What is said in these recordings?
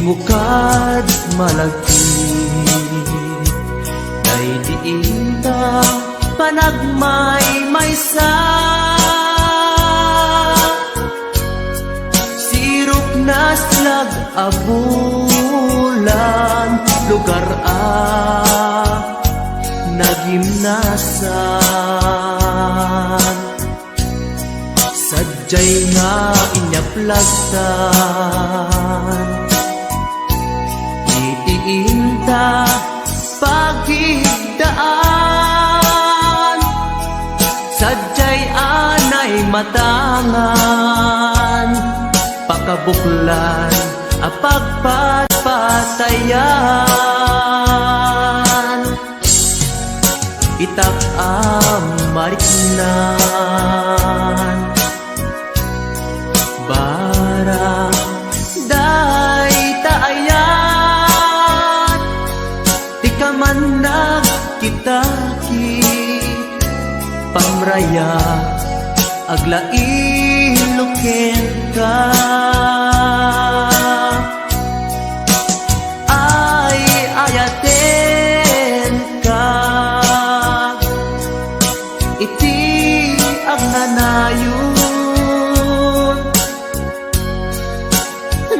mukad malagi kay diin ta panagmay-maysa. Sirok na slag abulan lugar nagimnasan. Sadyay nga inyaplagtan itiinta pagigdaan. Sadyay anay matangan pakabuklan a pagpatpatayan. Itak mariknan bara day taayan. Di ka man nagkitaki pamraya aglailuken ka. Ay ayaten ka iti agnanayon.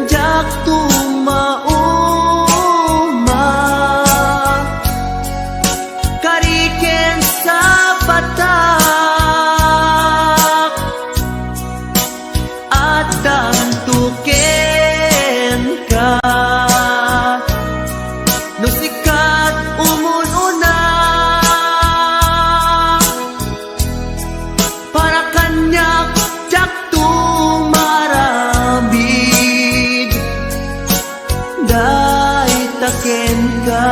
Jak tumauma kariken sa batak at dantuken ka. No sikat umununa para kanyak jak tumarambid day taken ka.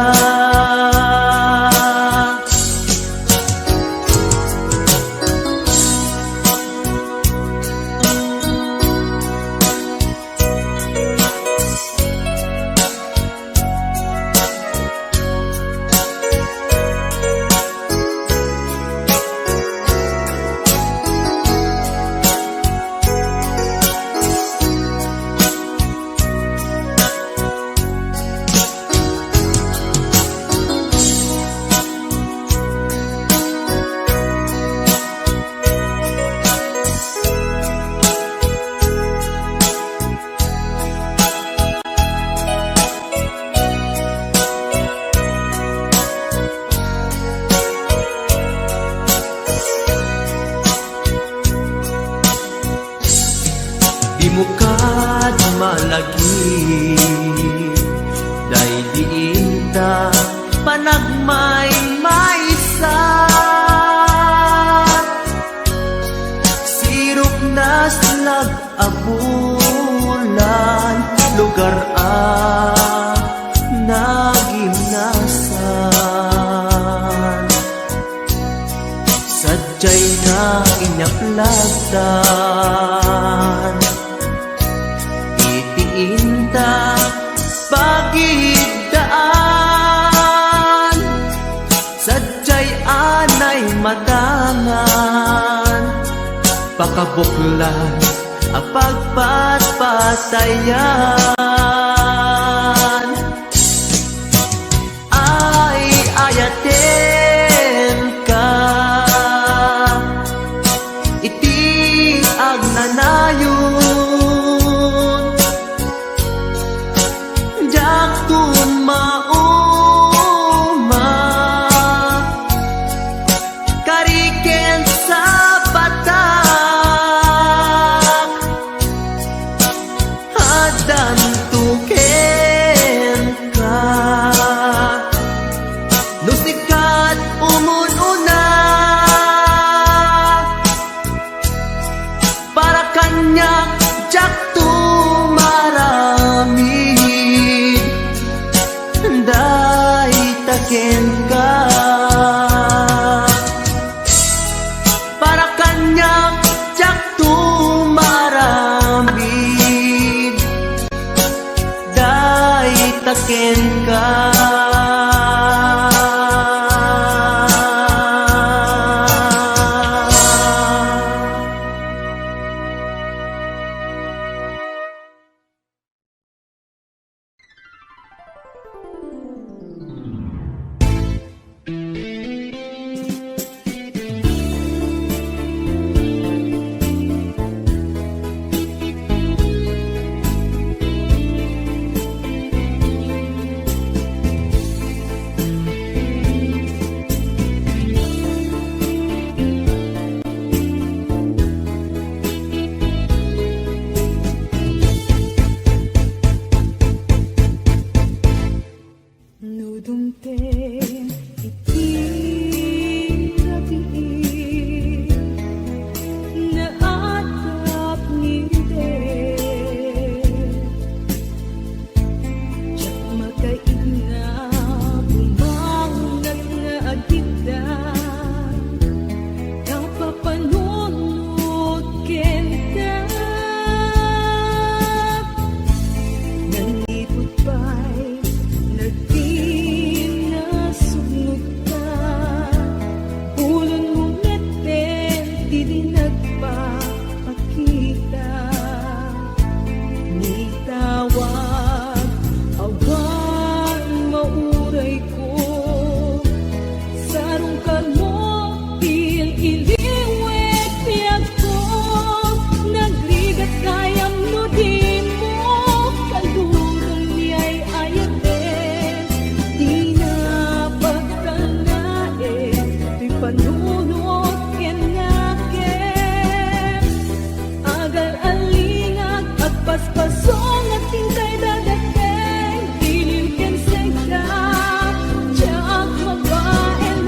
Di mukad malagi day diinta panagmay-maysa. Sirok na slag abulan lugar nagimnasan. Sadyay nga inyaplagtan itiinta pagigdaan. Sadyay anay matangan pakabuklan a pagpatpatayan. Ay ayaten ka iti agnanayon. Jak tumauma kariken sa batak adan tuken ka. No sikat umununa para kanyak jak tumaramid day taken ka. Para kanyak jak tumaramid day taken ka. Dudungten iti gabi na atap ni Diyak makaina bumangat nga agita kapapanunod kenta nangipot pa'y nagtinasugnod ka ulon mo ngeten di nagpapakita ni tawag awan mauray ko sarong kalmo iliwet piyag ko nagrigat kayam nudin mo kalurang niya'y ayaten di na pagtanain di panunod kenaken agal alingag at paspasong at tingkay dadaten dilim ken segda tiyak mabaelanen.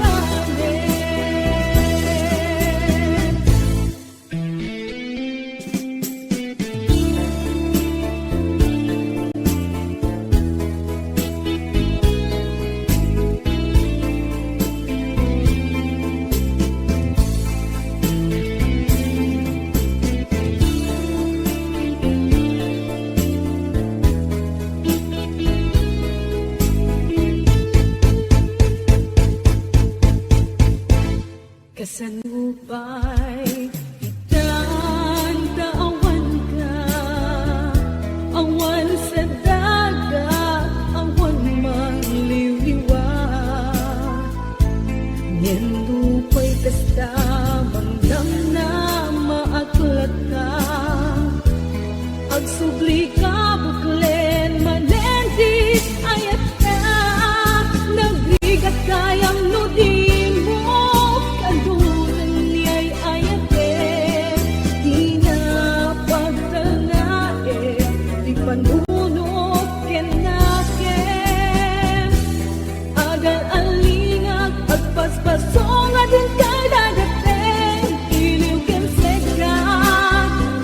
Kasanupay itan taawan ka awan sa dagat awan mangliwliwat ngendupay kasta mangdam na maaklat ka agsubli ka buklen manendi ayat ka nagrigat kayang nudin mo kaluran niya'y ayaten di na pagtanain di panunod kenaken agal alingag at paspasong at hintay dadaten iliw ken segda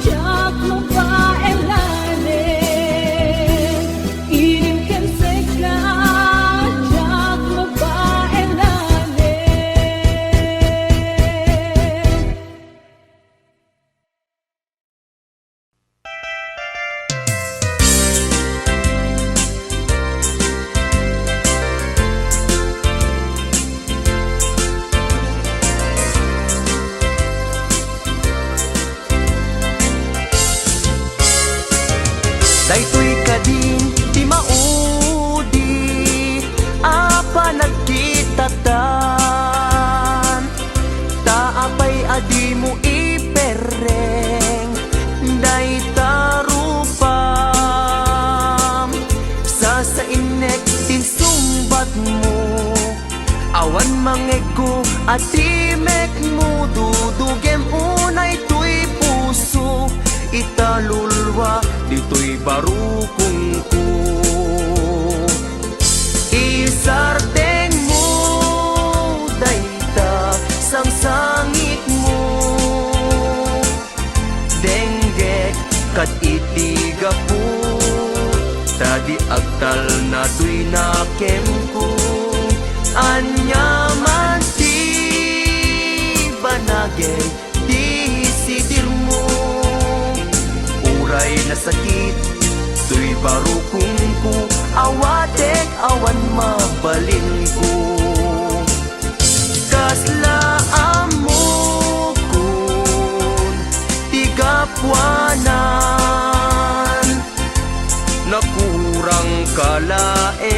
tiyak mabaelanen iliw ken segda tiyak mabaelanen. Daytoy kadin di maudi apa nagkitatan taapay adi mo ipereng day tarupam sa inek din sumbat mo awan mangego at timek mo dudugem unay tuy puso italulwa dito'y barukong ko isarteng mo dayta sang sangit mo denggek kat itiga po tadi agtal na tuy nakem ko anyaman ti banagay di sidir mo uray na sakit tuy barukong ko awatek awan mabalin ko kaslaan mo kun tigapwanan nakurang kalaeng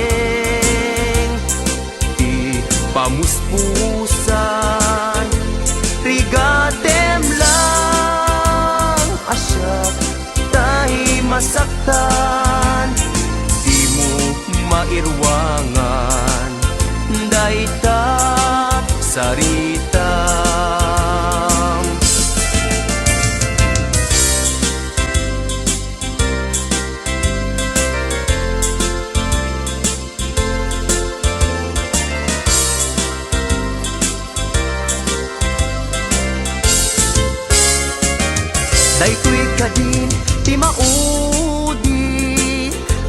di pamuspusan rigatem lang asyak tahi masaktan di mo mairwangan dayta sarita Daytoy kadin ti maudi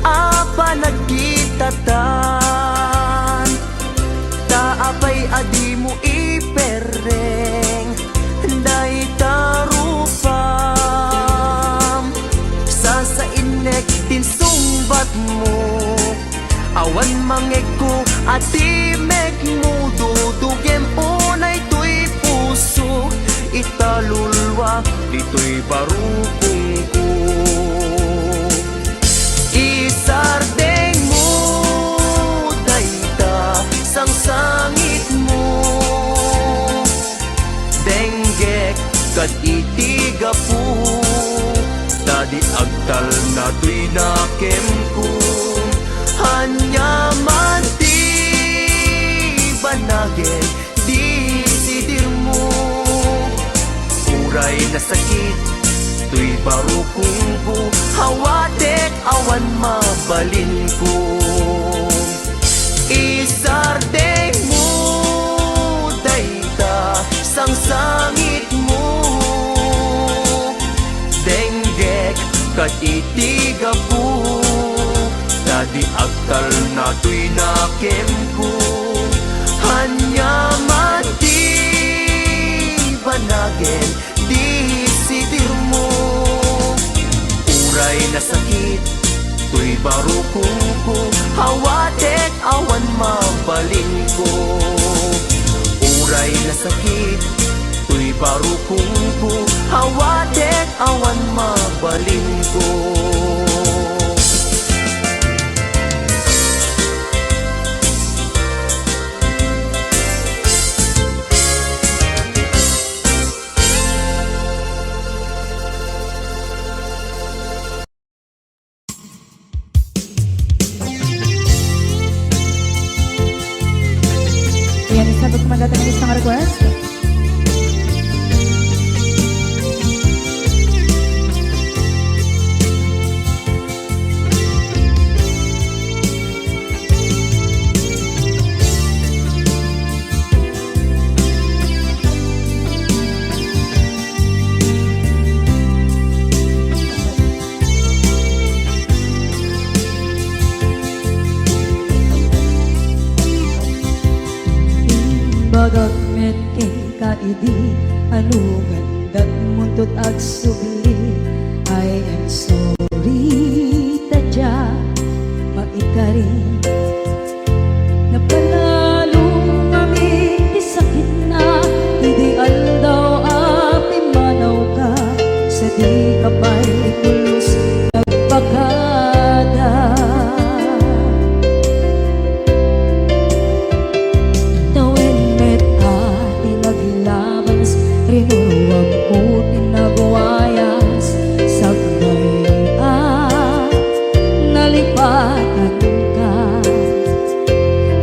apa nagkitatan taapay adi mo ipereng day tarupam sa inek tin sumbat mo awan mangeg ko ati mek mo dudugem unay tuy puso italulwa dito'y barukong ko isardeng mo dayta sang sangit mo denggek kad itiga po dadi agtal na tuy nakem ko hanyaman ti banagin di sidir mo uray na sakit tuy barukong ko hawatek awan mabalin ko isardeng mo dayta sang sangit mo denggek kat itiga po dadi agtal na tuy nakem ko hanyaman ti banagin di sidir mo uray na sakit tuy barukong ko hawatek awan mabalin ko uray na sakit tuy barukong ko hawatek awan mabalin ko Yan, isa ba kumandata ng isang request? Bagag met kay kaidi anugan dat muntot ag subli I am sorry tadya maikari napanalo kami ti sakit na ideal daw api manaw ka sa di kapay pulos nagpakada rinuwag ko tinagwayas sagnay nalipatan ka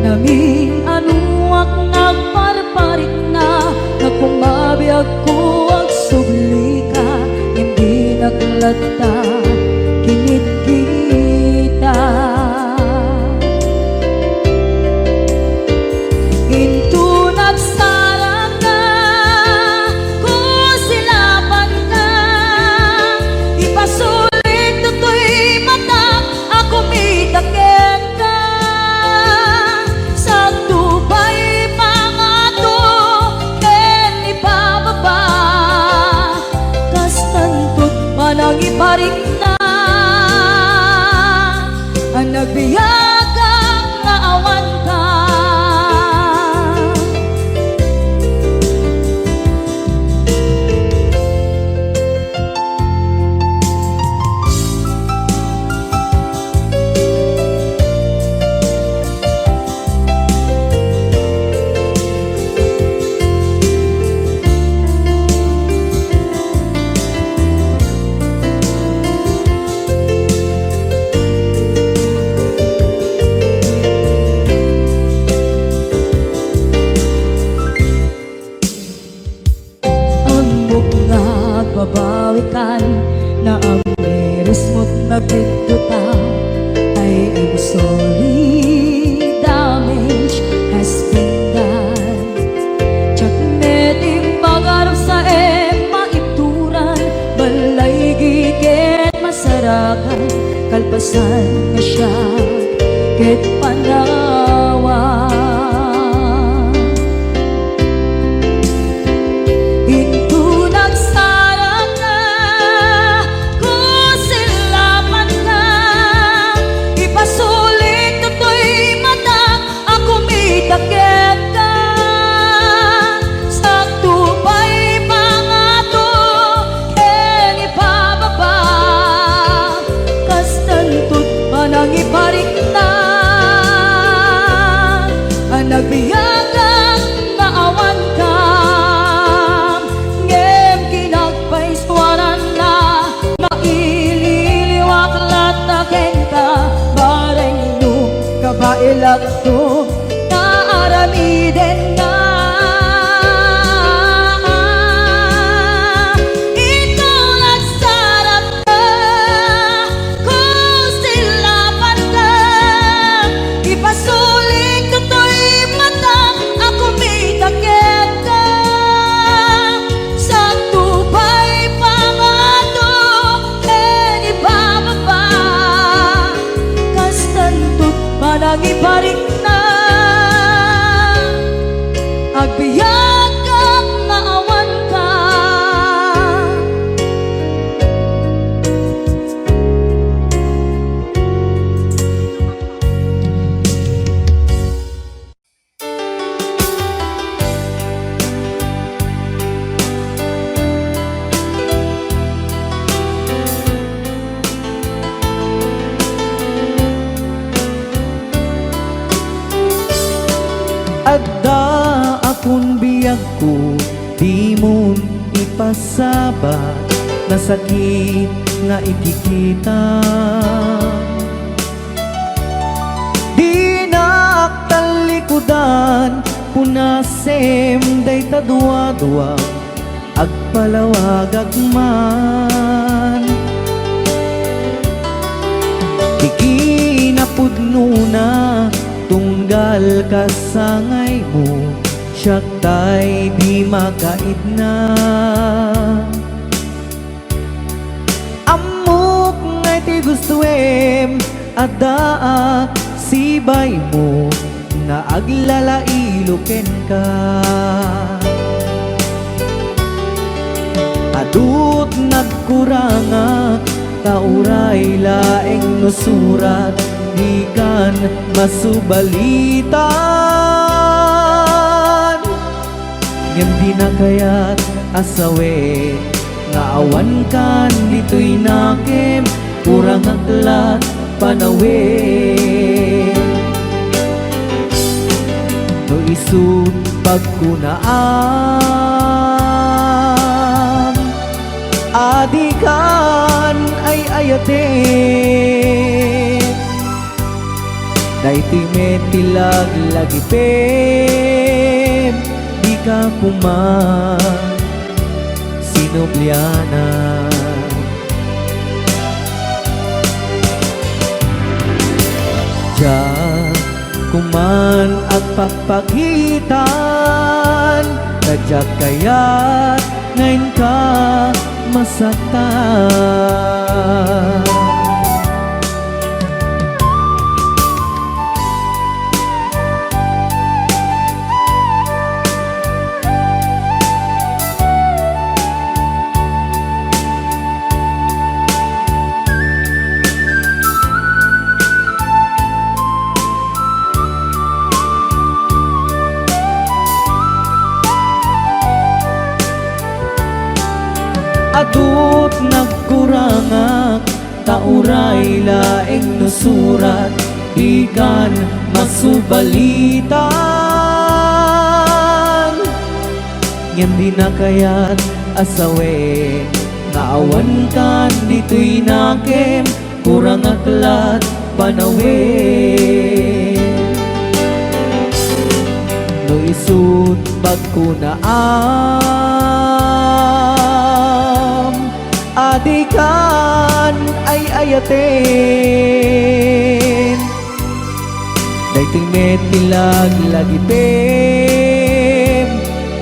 namin anuak nagparparit na nagkumabiyag ko ang subli ka hindi naglata kinit kita ginto nagsarang ka kusilapan ka ipasulit tutoy mata ako midakit ka sa pasan nga siya ket panawa. Into nagsarap na ko sila man na ipasulit to'y mata ako may takip ka sa tupay pangato ken ipababa kastantot manang iparik na ang nagbiyagang naawan ka ngem kinagpaiswaran na maililiwak lataken ka bareng no kabailak to naaramiden na. Ikaw nagsarap na kung sila man ka ipasulit ko to'y mata ako may takip ka sa tupay pangato ken ibababa kastantot manang iparik na agbiyak kang naawan ka. Adda akong biyag ko, di mo ipasabat na sakit nga ikikita. Di naktalikudan, punasem day tadwa-dwa, agpalawag agman. Ikinapudno na tunggal kasangay mo, siyak tay di makait na. Amok ngay ti gustuem, adaak sibay mo, na aglalailuken ka. Adut nagkurangak, tauray laeng nusurat, di kan masubalitan ngem di na kayat asawe nga awan kan dito'y nakem kurang aklat panawe no isut pagkunaan adikan ay ayaten dayti metilag lagi pem di ka kuman sinubliana. Diyan kuman at papagitan nadyak kaya't ngayon ka masaktan. Adut nagkurangak, tauray laeng nusurat, di kan masubalitan ngem di na kayat asawe nga awan kan dito'y nakem kurang aklat panawe no isut pagkunaam adikan ay ayaten daytoy metilag lagi pem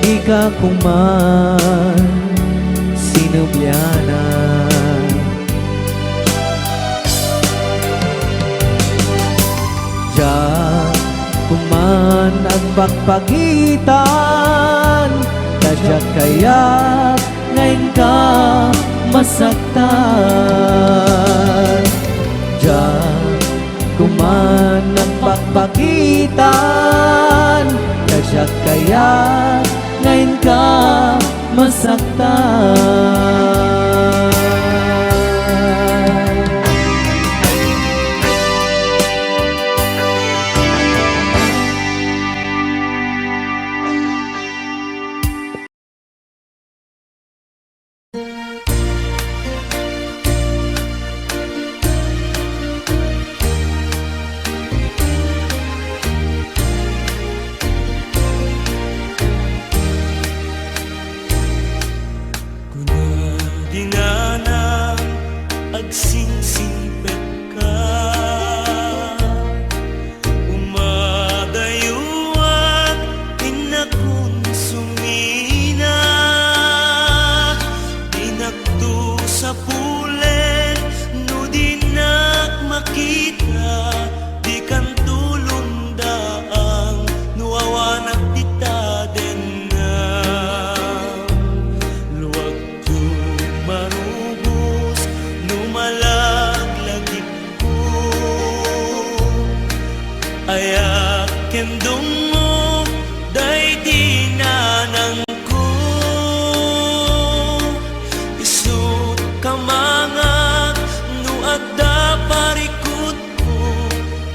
di ka kuman sinubliana. Siya kuman nagpagpagitan, kadya kaya ngayon ka masaktan. Diyan kuman nagpagpagitan, kadya kaya ngayon ka masaktan. Dinanang agsingsingpet ka, umadayuan inakun sumina, dinakto sa pulen no dinak makita, di kan tulong daang nuawanak dita den na luwag marubos numalagлагip ko, ayak kendong mo day dinanang ko, isut kamangak no adda parikot ko,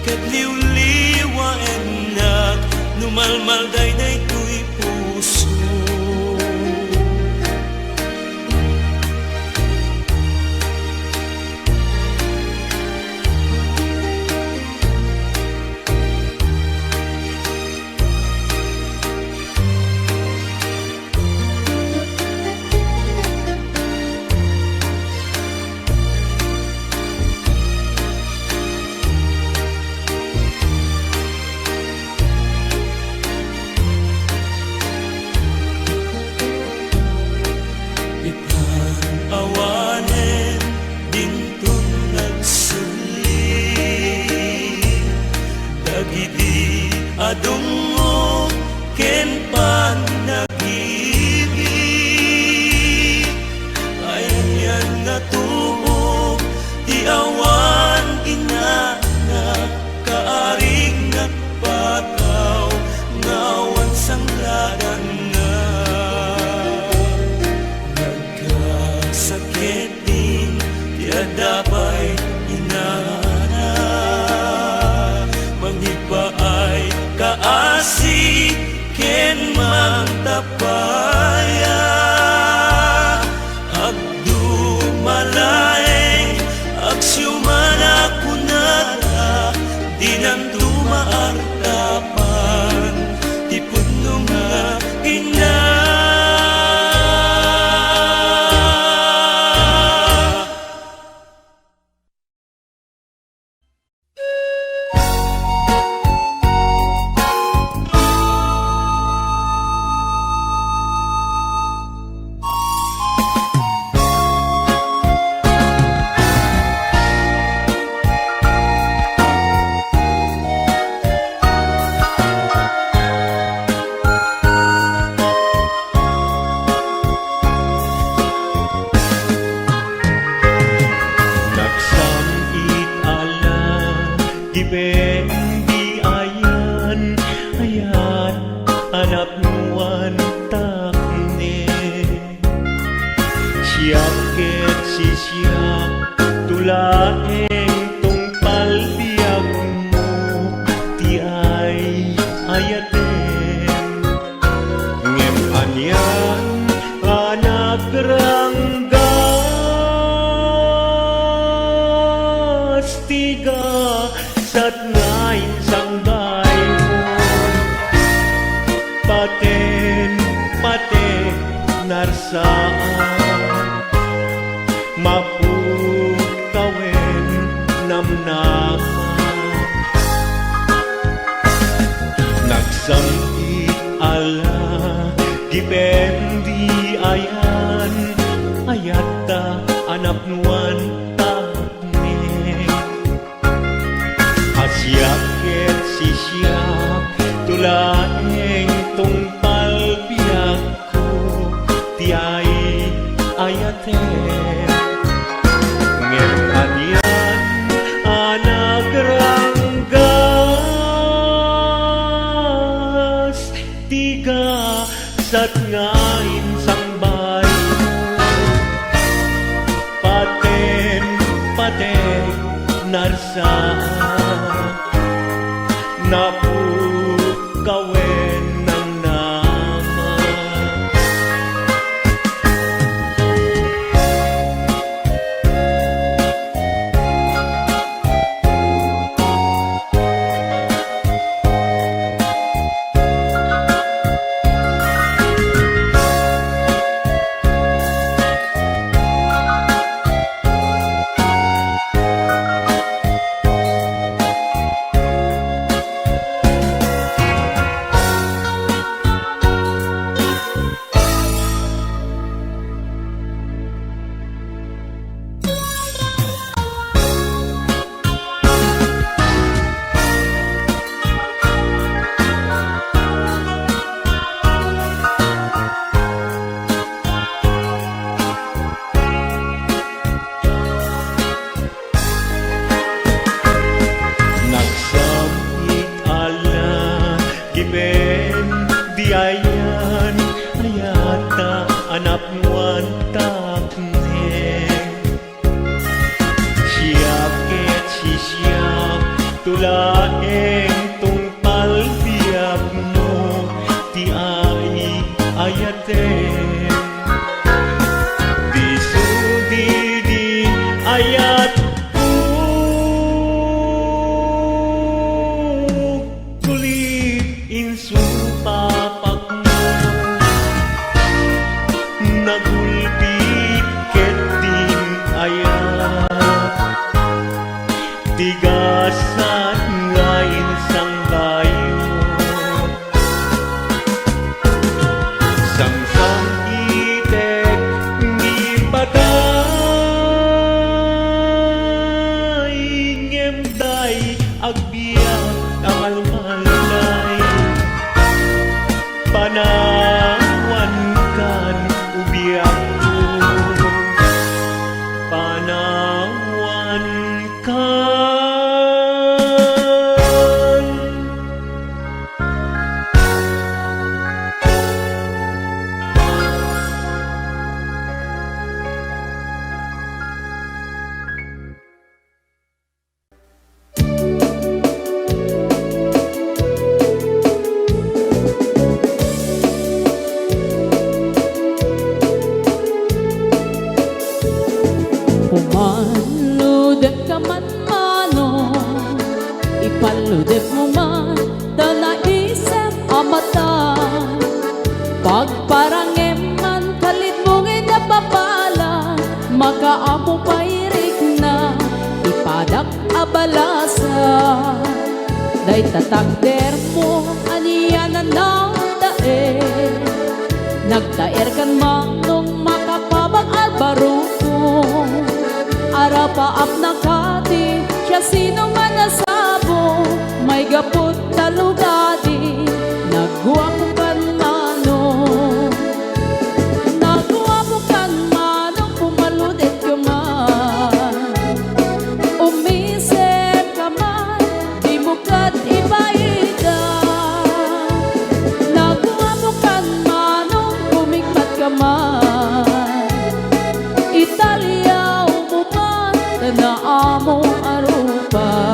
ket liwliwa enak numalmal day day tuy puso. Awanen dintun nagsuli, dagiti adong mo ken panag-ibig, ayan nga tubo ti awan inanak, kaaring nagpataw ngawan sangladan na sakitin, tiada pa'y inana, manghipaay kaasi, ken mang tapaya, agdumalaeng, agsyumana kunata, dinan tumaartapan, tipod no nga ina. Dibendi ayan, ayan, anak nuan takne. Siyak ket si siyak, tulaeng tungpal biyag mo, ti ay ayaten. Ngem anyan, anak ranggas, tiga sat ngayon sang bayon, paten narsaan, mapukawen namnaman, nagsamit ala dipendi ayan, ayata anak nuan takne. Asyaket tulaeng tungpal biyak ko ti ay ayate ngem kanyan anagranggas tiga sat ngain sangbay paten paten narsa napukawen ng nama nagsamit ala giben di ayan ayata anak muan taknen siyaket sisyap tulaeng tungpal biyak mo ti ay ayaten di sudi di ayat kulit insu papak mo nagulbit ket din ayat tigasan ngain sang bayo sang itek ni patay ngemday agbiyak ang almalay panawan kan ubiyak ko panawan kan Pumaludek ka man mano, ipaludek mo man, daw naisip ang mata. Pagparangem man, kalit mong inapapala, makaamo pairik na, ipadak abalasa. Day tatakder mo, aniyanan na daer, nagtaer kan manong makapabang albaruko. Arapaap na kati, siya sino man nasabo, may gapot talugadi, nagguwapo kan mano. Nagguwapo kan mano, pumaludet ka man. Umisip ka man, di mo kat ibaida. Nagguwapo kan mano, bumigpat ka man. Italia na amo arupa.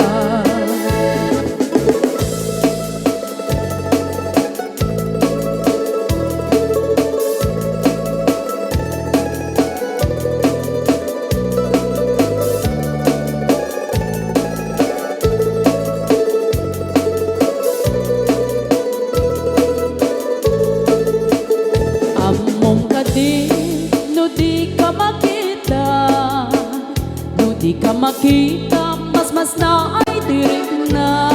Amom ka din, no di ka makita. Di ka makita, mas na ay tirik na.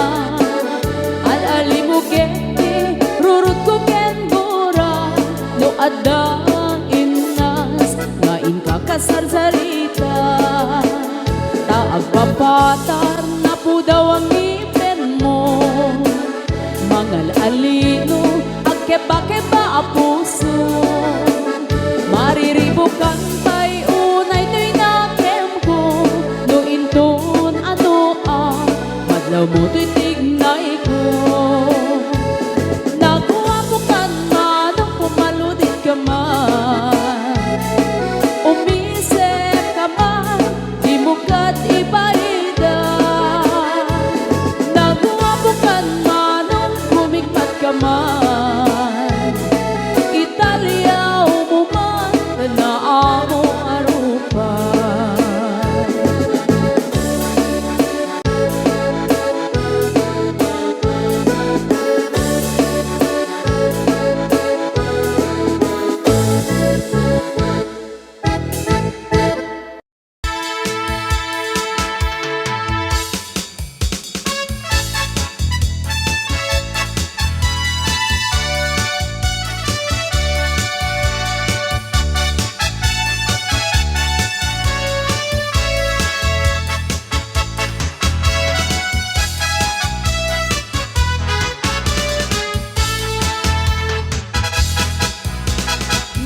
Al-ali mo keti, rurut ko ken bura, no adang inas, ngain ka kasarsarita. Taag papatar na po daw ang ngipin mo, mangal-ali bukan pa'y unay to'y nakem ko no inton ano madlaw mo to'y tignay ko nagwapukan manong pumaludit ka man umisip ka man di mo kat ibaida nagwapukan manong kumikmat ka man italyaw mo man na amo arupan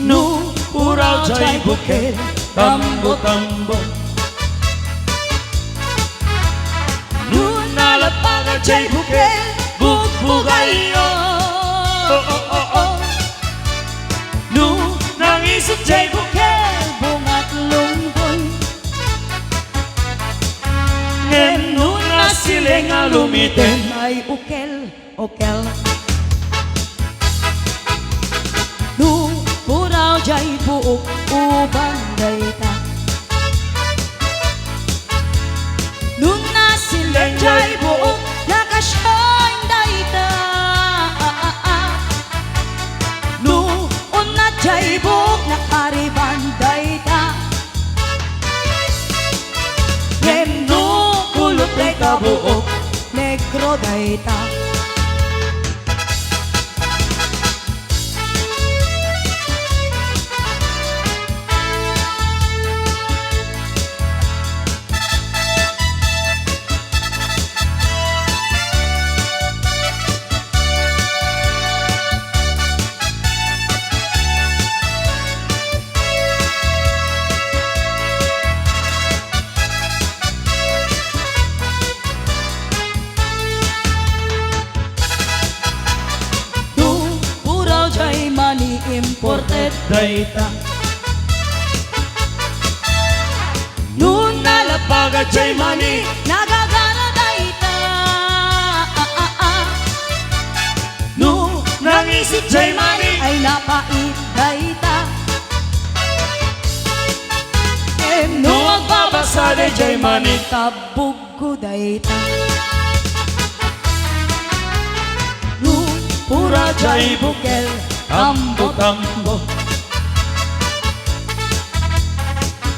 Nu purau jai bukit tambo-tambo Nu nalapaga jai bukit bugbugayo Nu nangisip jai bukit bungat lungkoy Ngenu na siling alumiten ay ukel nu puraw jay buok ubang dayta nun nasileng jay buok nakasyang dayta nu unat jay buok nakariban dayta ngenu kulot dayta buok negro dayta imported Dayta nun nalapaga jay mani nagagana dayta Nu nangisip jay mani ay napait dayta Nu agbabasa de jay mani tabog ko dayta nun pura jay bukel Tambo-tambo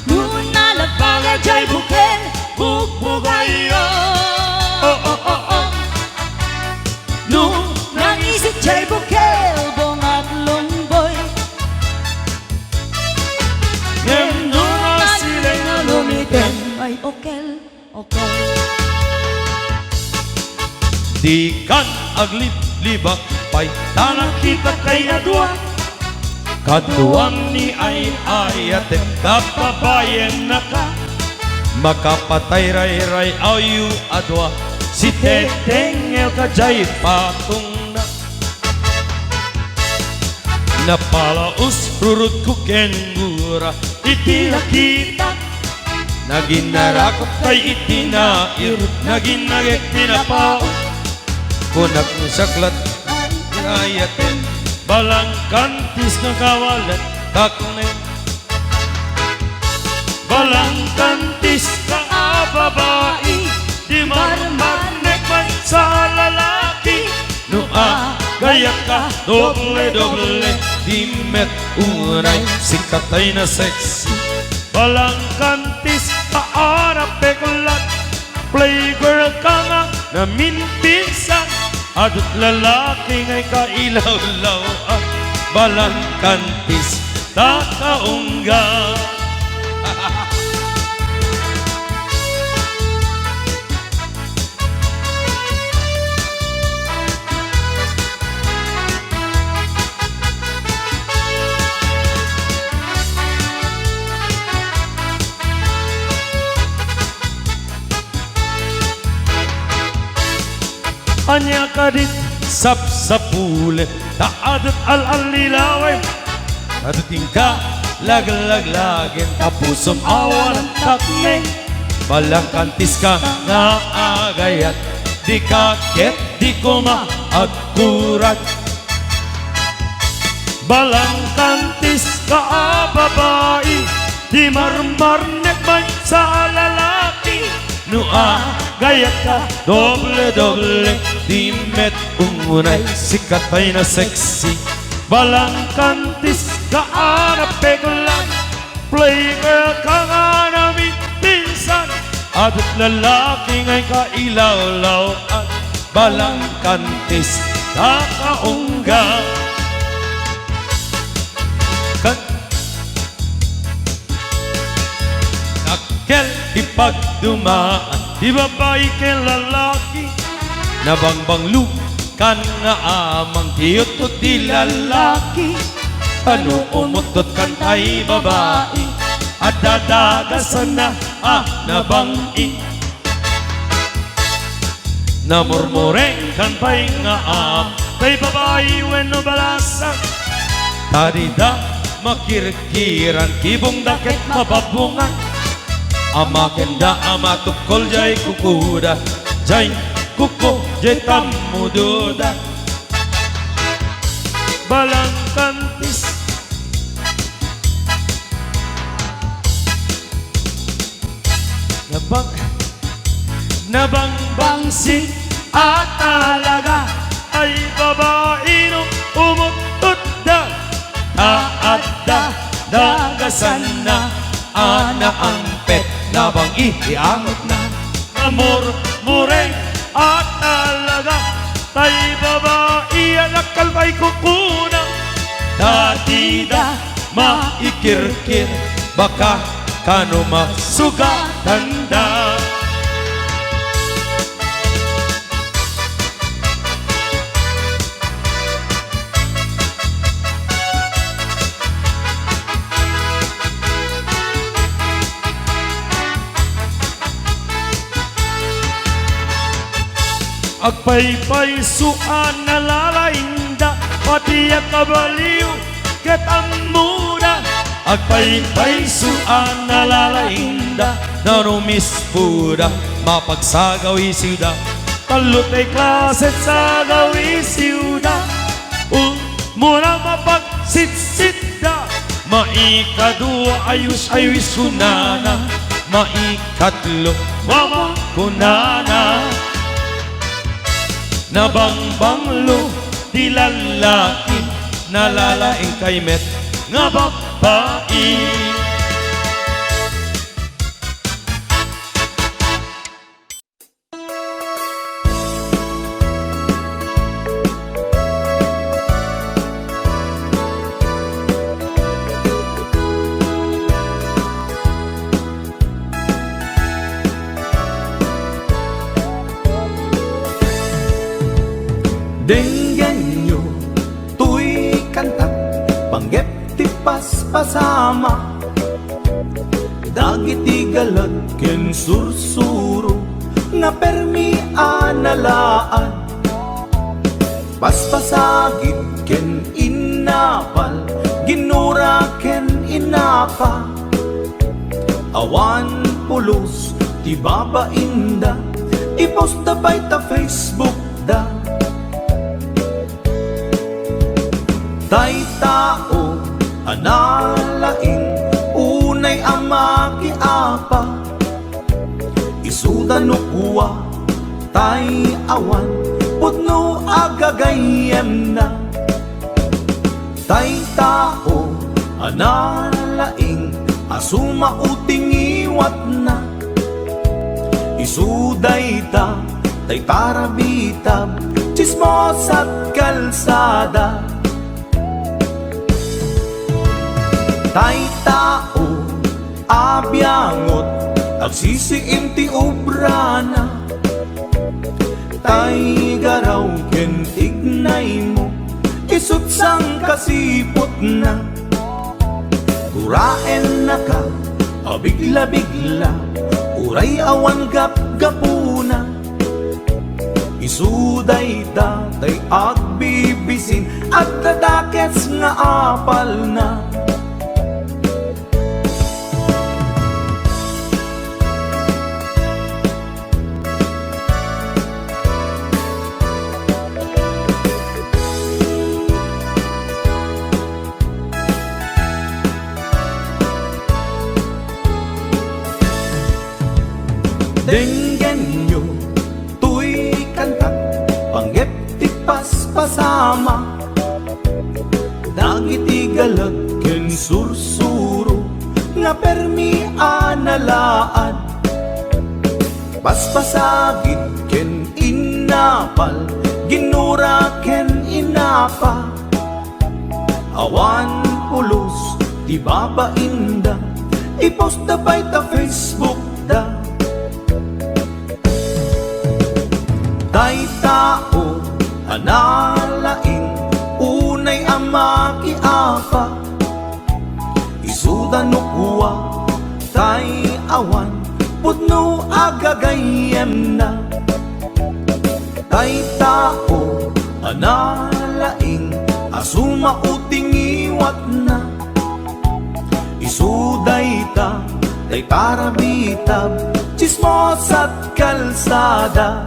nun nalagpaga jay bukel bugbugayo nu nangisip jay bukel bungat lungboy Ngenu na siling alumiten ay okel Di kan aglib-libak pa'y tanang kita kay adwa Kaduang ni ay ayatin kapabayan na ka Makapatay ray-ray ayu adwa Si Teteng el kajay patong na Napalaus rurut ku kenggura Iti nakita Naginarakot kay iti nair Naginagek pinapao Kunak saklat ayatin Balang kantis na kawalat kaknen Balang kantis ka babae Di marmarnek man sa lalaki Nua gaya ka doble-doble Di met unay sikatay na sexy Balang kantis ka arap pekulat Playgirl ka nga na minpinsan Adut lalaki ngay kailaw-law at balang kantis tataungga anya kadit sap-sapule taadot al-alilaway taduting ka lag-lag-lagin tapusom awan ang takneng balang kantis ka nga agayat di kaket di kuma agkurat balang kantis ka babae di marmarnek man sa lalaki nua gayat ka doble-doble di met ungunay sikatay na sexy balang kantis ka anapeglan playgirl ka nga namin pinsan at lalaki ngay kailaw-law at balang kantis kakaungga Nakel ipagdumaan di babae kay lalaki nabangbanglu kan nga amang tiyot di lalaki ano umutot kan tay babae at dadagasan na nabangi namurmureng kan pay nga tay babae weno balasan tarida makirkiran kibong dakit mababungan amakenda amatukol jay kukuda jay kuko jay tamududa balang kantis nabangbangsi at talaga ay babae nung umutot da taadda dagasan na ana ang pet nabang iangot na namurmureng at talaga tay babae anak kalbay kukuna datida maikirkir baka kano masugatan da agpaypay suan nalalainda pati at kabaliw ket ang muna agpaypay suan nalalainda narumis puda mapagsagawi siyuda talutay klaset sa gawi siyuda muna mapagsitsitda maikadua ayus sunana maikatlo mama kunana nabangbanglo di lalaki nalalaing kay met nga babae Denggan nyo, tuy kantak, panggep ti paspasama dagiti galag ken sursuro nga permi analaan paspasagit ken inapal ginura ken inapa awan pulos ti babainda ipost da bay ta Facebook da tay tao analaing unay amaki apa isuda no kuwa tay awan putno agagayem na tay tao analaing asuma uting iwat na isuday ta tay tarabitab chismos at kalsada tay tao abyangot agsisiim ti obrana tay garaw ken ignay mo isutsang kasipot na uraen na ka abigla-bigla uray awan gap-gapuna Isuday datay agbibisin at dadakets nga apal na. Denggen nyo, tuy kantak, panggep ti paspasama. Dagiti galag ken sursuro, nga permi analaan. Paspasagit ken inapal, ginura ken inapa. Awan pulos, di babainda, ipost da by ta Facebook da. Day tao, analaing, unay amaki apa. Isuda no kuwa, tay awan, putno agagayem na. Day tao, analaing, asuma uting iwat na. Isuday ta, tay parabitab, chismos at kalsada.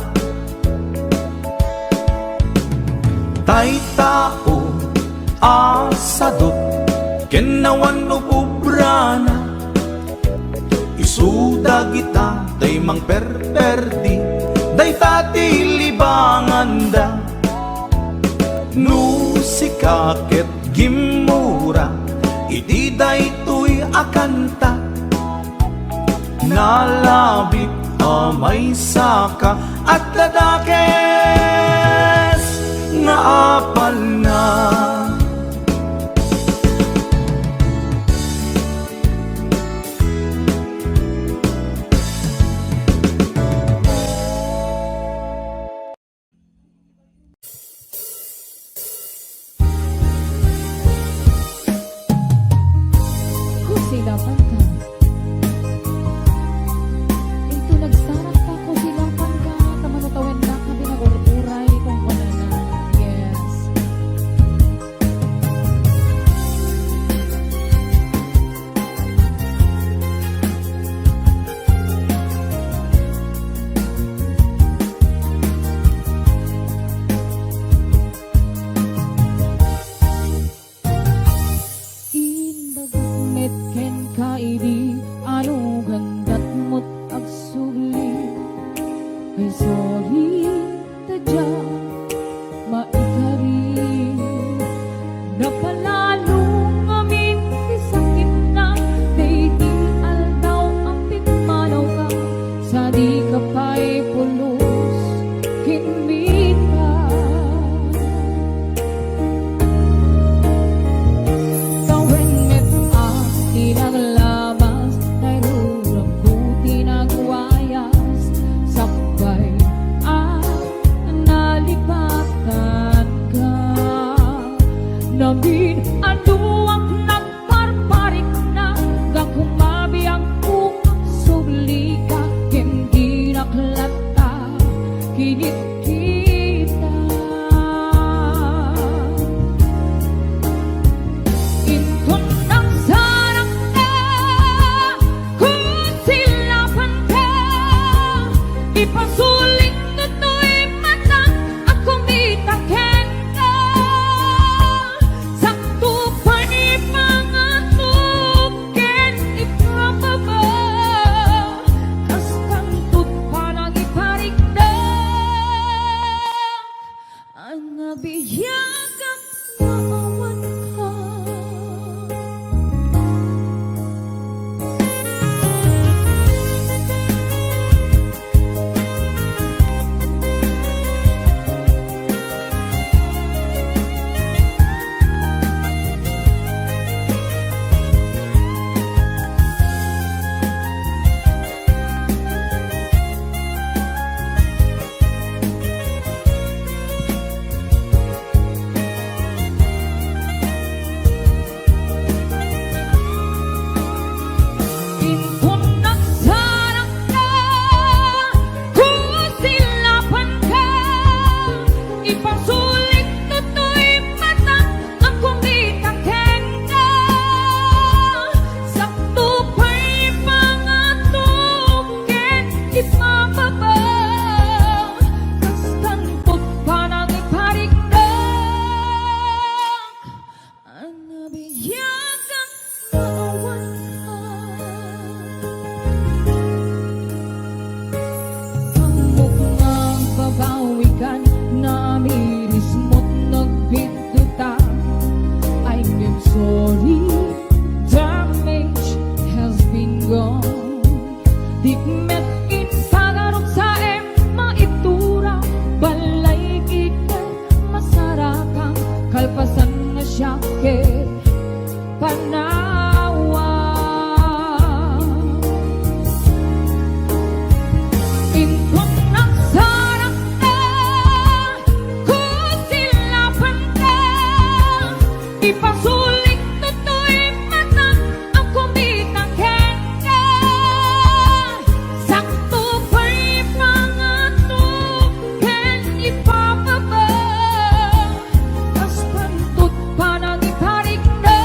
Tay tao, asadot, kenawan no pubrana. Isuda kita, tay mang perperdi, day tati libangan da. No sikaket gimura, iti day tuy akanta. Nalabit amay saka at ladakes nga apal na. Kusilapan ka. Ito nagsarap ka, kusilapan ka. Tamanutawin na ka, binag-uray kung wala na. Yes. Inbagmet ken kaidi, ano gandat mo't agsuli. Ay sorry, tadya, maikari. Napalalong amin, isakit na, baby, aldaw ang pigmanaw ka. Sa di ka pa'y pulos, kinmita. Tawin met ang tinaglamas, nairulang ko tinagwayas. Sakbay at nalipatan ka. Namin anuang nagparparik na, gang kumabi ang kung subli ka. Hindi naklata, kinit kita. Inton ang sarang ka, kung silapan ka. Ipasulit na to'y matang, ako mitaken ka. Sakto pa ni mga tuken ipababa. Kastang tut parang iparik na. Ang nabiyagak na awan ka. kalpasan nga siyakit panawa. Ingkong nagsarang ka, kusilapan ka, ipasulik tutoy mata ang kumitang ka. Sakto pa'y mga tuken ipapaba, tas pantut pa nang iparik na.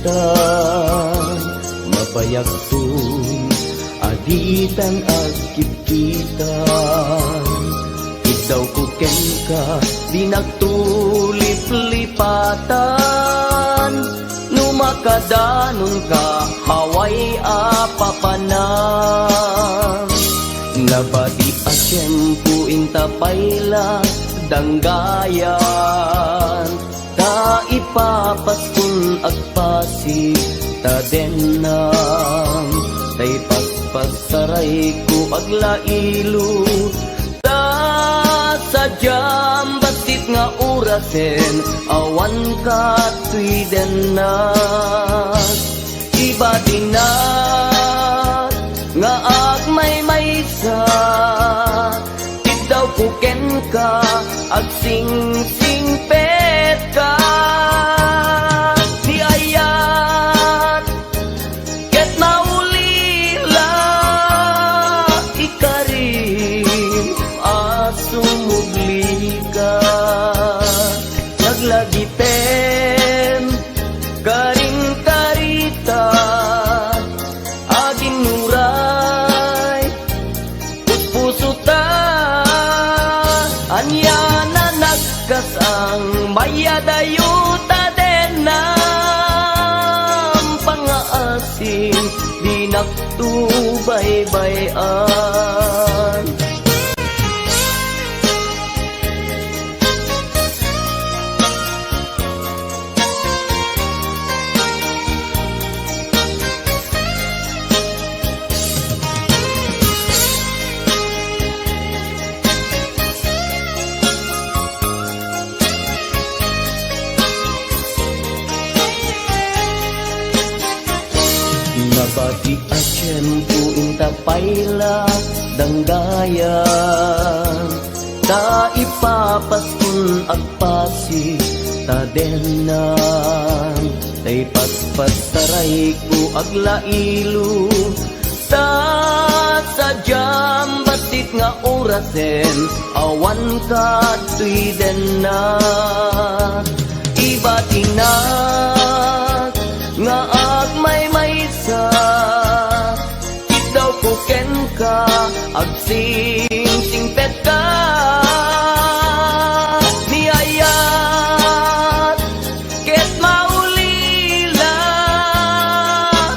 kalibutan, mabayag tun aditan at kipitan. Ikaw ko ken ka, di nagtulip-lipatan. Numakadanon ka, haway apapanan. Nabati at tiyempo intapayla danggayan. Ta ipapaskun agpasi ta denam. Tay paspasaray ko aglailo. Ta sadyam basit nga urasen, awan ka tuidenas. Iba dinat nga agmay maysa, daw kuken ka, ag sing pet ka. Di ayat, ket maulila, ikarin, asumugli ka. Naglagiten, karing karita, aging nuray, puso ta. Anya na nagkasang mayadayuta den ng pangaasin, di nagtubaybayan. Nabati at tiyempo intapayla danggayan. Ta ipapaskun agpasi ta denan. Tay paspasaray ko aglailo. Ta sadyam basit nga orasen, awan ka tuidenan. Iba tinat nga agmay maysa, daw kuken ka, ag sing pet ka. Ni ayat, ket maulila,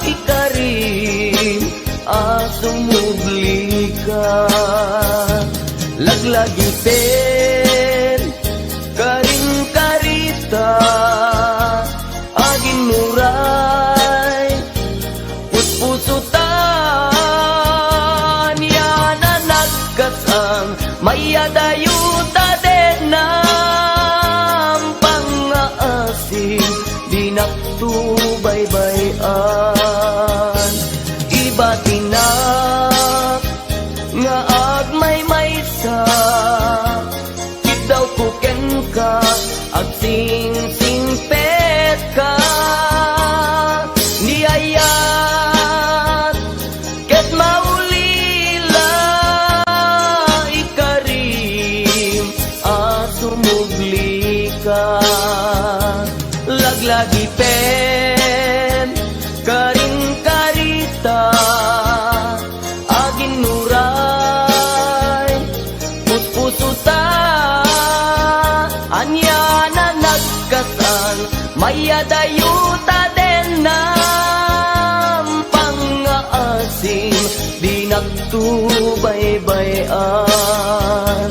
ikarin, asumugli ka. Laglagiten, karing karita, aging nuray, puspusutan, yan na nagkasang mayadayuta den ng pangaasin, di nagtubaybayan. Iba tinak nga agmay maysa, daw kuken ka, ag sing pet ka. Ni ayat, ket maulila, ikarim, asumugli ka. Laglagipen, karing karita, aging nuray, puspusuta, anya na nagkasang mayadayuta den ng pangaasim, di nagtubaybayan.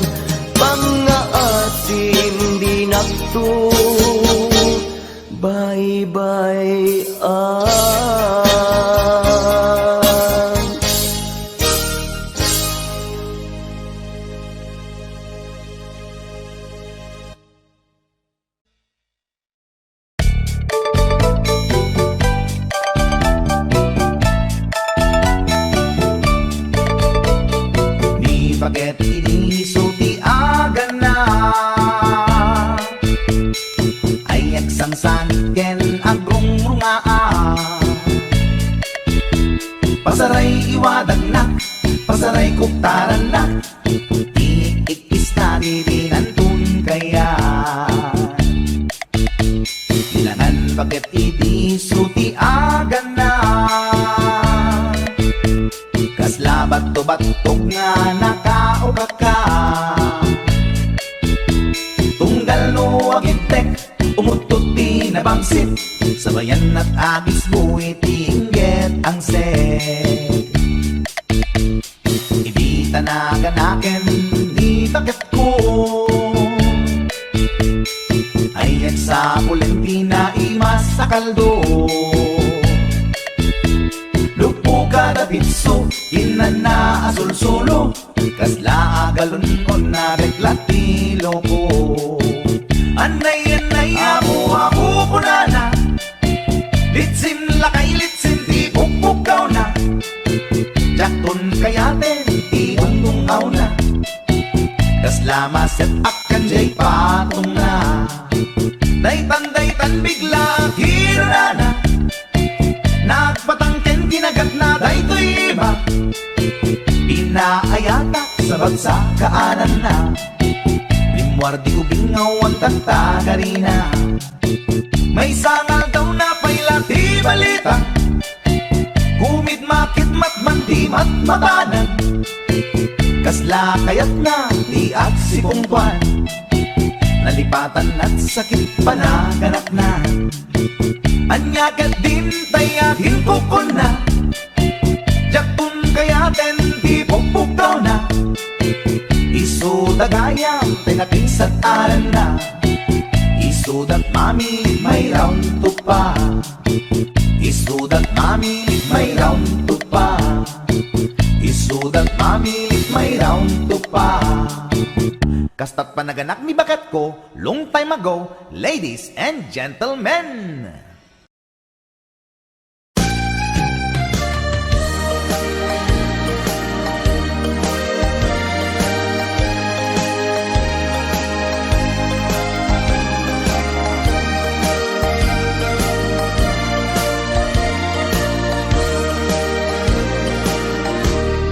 Pangaasim, di nagtubaybayan. Bakit inisuti aga na ay agsangsanit ken agrungrungaa. Pasaray iwadag na, pasaray kuktaran na, iikis na dirinantun kaya. Ilangan bakit inisuti bato-batog nga nakaoka ka. Tunggal no agintek, umutot di nabangsit, sabayan at agis buwi tingget ang set. Hindi tanaganaken, di bakit ko ay sa Valentina imas sa kaldo. Lupo ka na bitso, inana asul-sulo, kasla agalunon na reklatilo ko. Anay-anay ako punana, litsim lakay litsim di pukpukaw na. Jakton kayaten di undungaw na, kasla maset akan jay patong na. Daytan bigla hirana, nagpatangken kinagat na daytoy iba. Pinaayata sa bagsa kaanan na, limwardi ko bingaw ang tagtagarina. May sangal daw na pailati balita, kumid makit matman di matmatanan, kasla kayat na di agsipungtuan, nalipatan at sakit panaganak na. Anyagat din tayagin kukon na, jaktun kayaten di pukpukaw na. Iso dagayam tinakinsat aran na, iso dat mami may round to pa, iso dat mami may round to pa, iso dat mami may round to pa. Kastat panaganak ni bakat ko long time ago, ladies and gentlemen.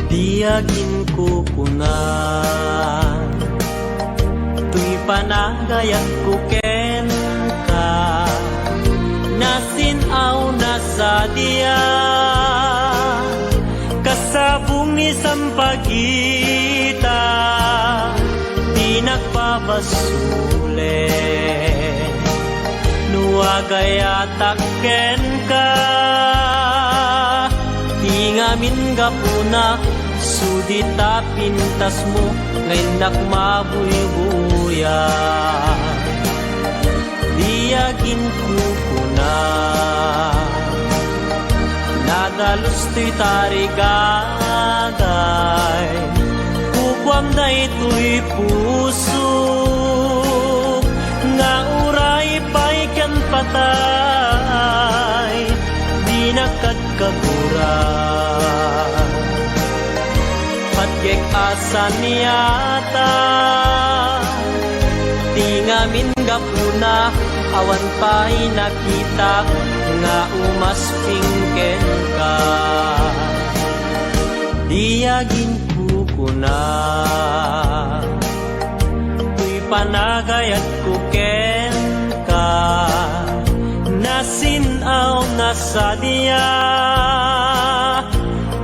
Tiyagin ko kunan, tuy panagayat ko ken ka, nasinaw na sa diya, kasabong ni sampagita, di nagpabasule, nuagayatak ken ka, di ngamin gapuna, sudita pintas mo ngayon nakmabuy-buya. Diyagin kukuna, nadalos to'y tarigagay, kukwam na ito'y puso, nga uray pa'y kan patay, di nakatkaguran. Patgek asan niyata, di ngamin gapuna, awan pa'y nakita, nga umaspingken ka. Diyagin kukuna, tuy panagayat ko ken ka, nasinaw na sa diya,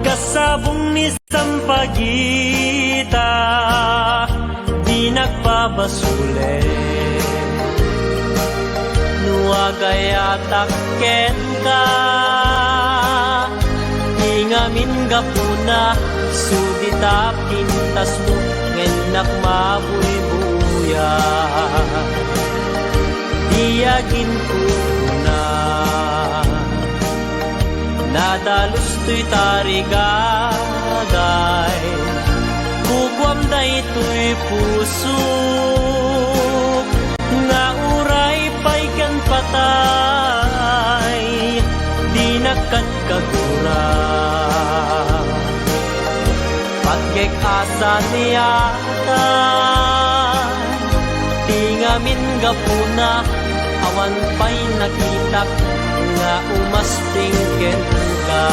kasabong ni sampagita, di nagpabasule, nuagayatak ken ka, di ngamin gapuna, sudita pintas mo ngayon nakmabuy-buya. Diyagin ko na, nadalos to'y tarigagay, kukwam na ito'y puso, nga uray pa'y kan patay, di nakatkaguran. Pagkek asan niyata, di ngamin gapuna, awan pa'y nakitak, nga umaspingken ka.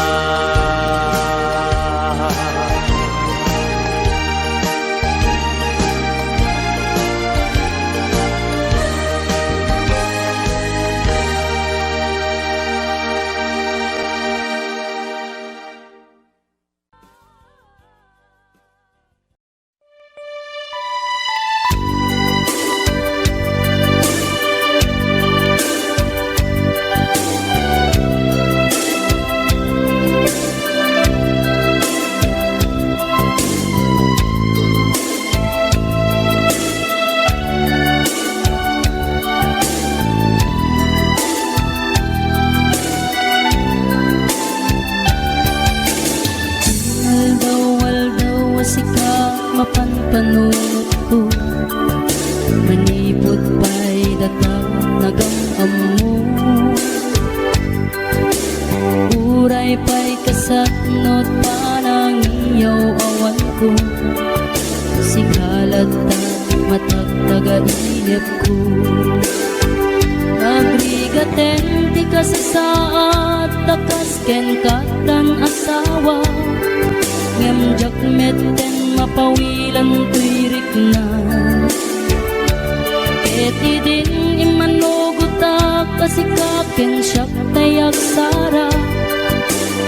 sika mapanpanunod ko, manipod pa'y datang nagamamo. Uray pa'y kasatnot panang iyaw awan ko, sigalat ta matagtaga-inip ko. Agrigaten ti ka sa saat, takas ken katan asawa, ngem jakmeten mapawilan tuirik na. Eti din imanugutak kasikaken siyak tayak sara,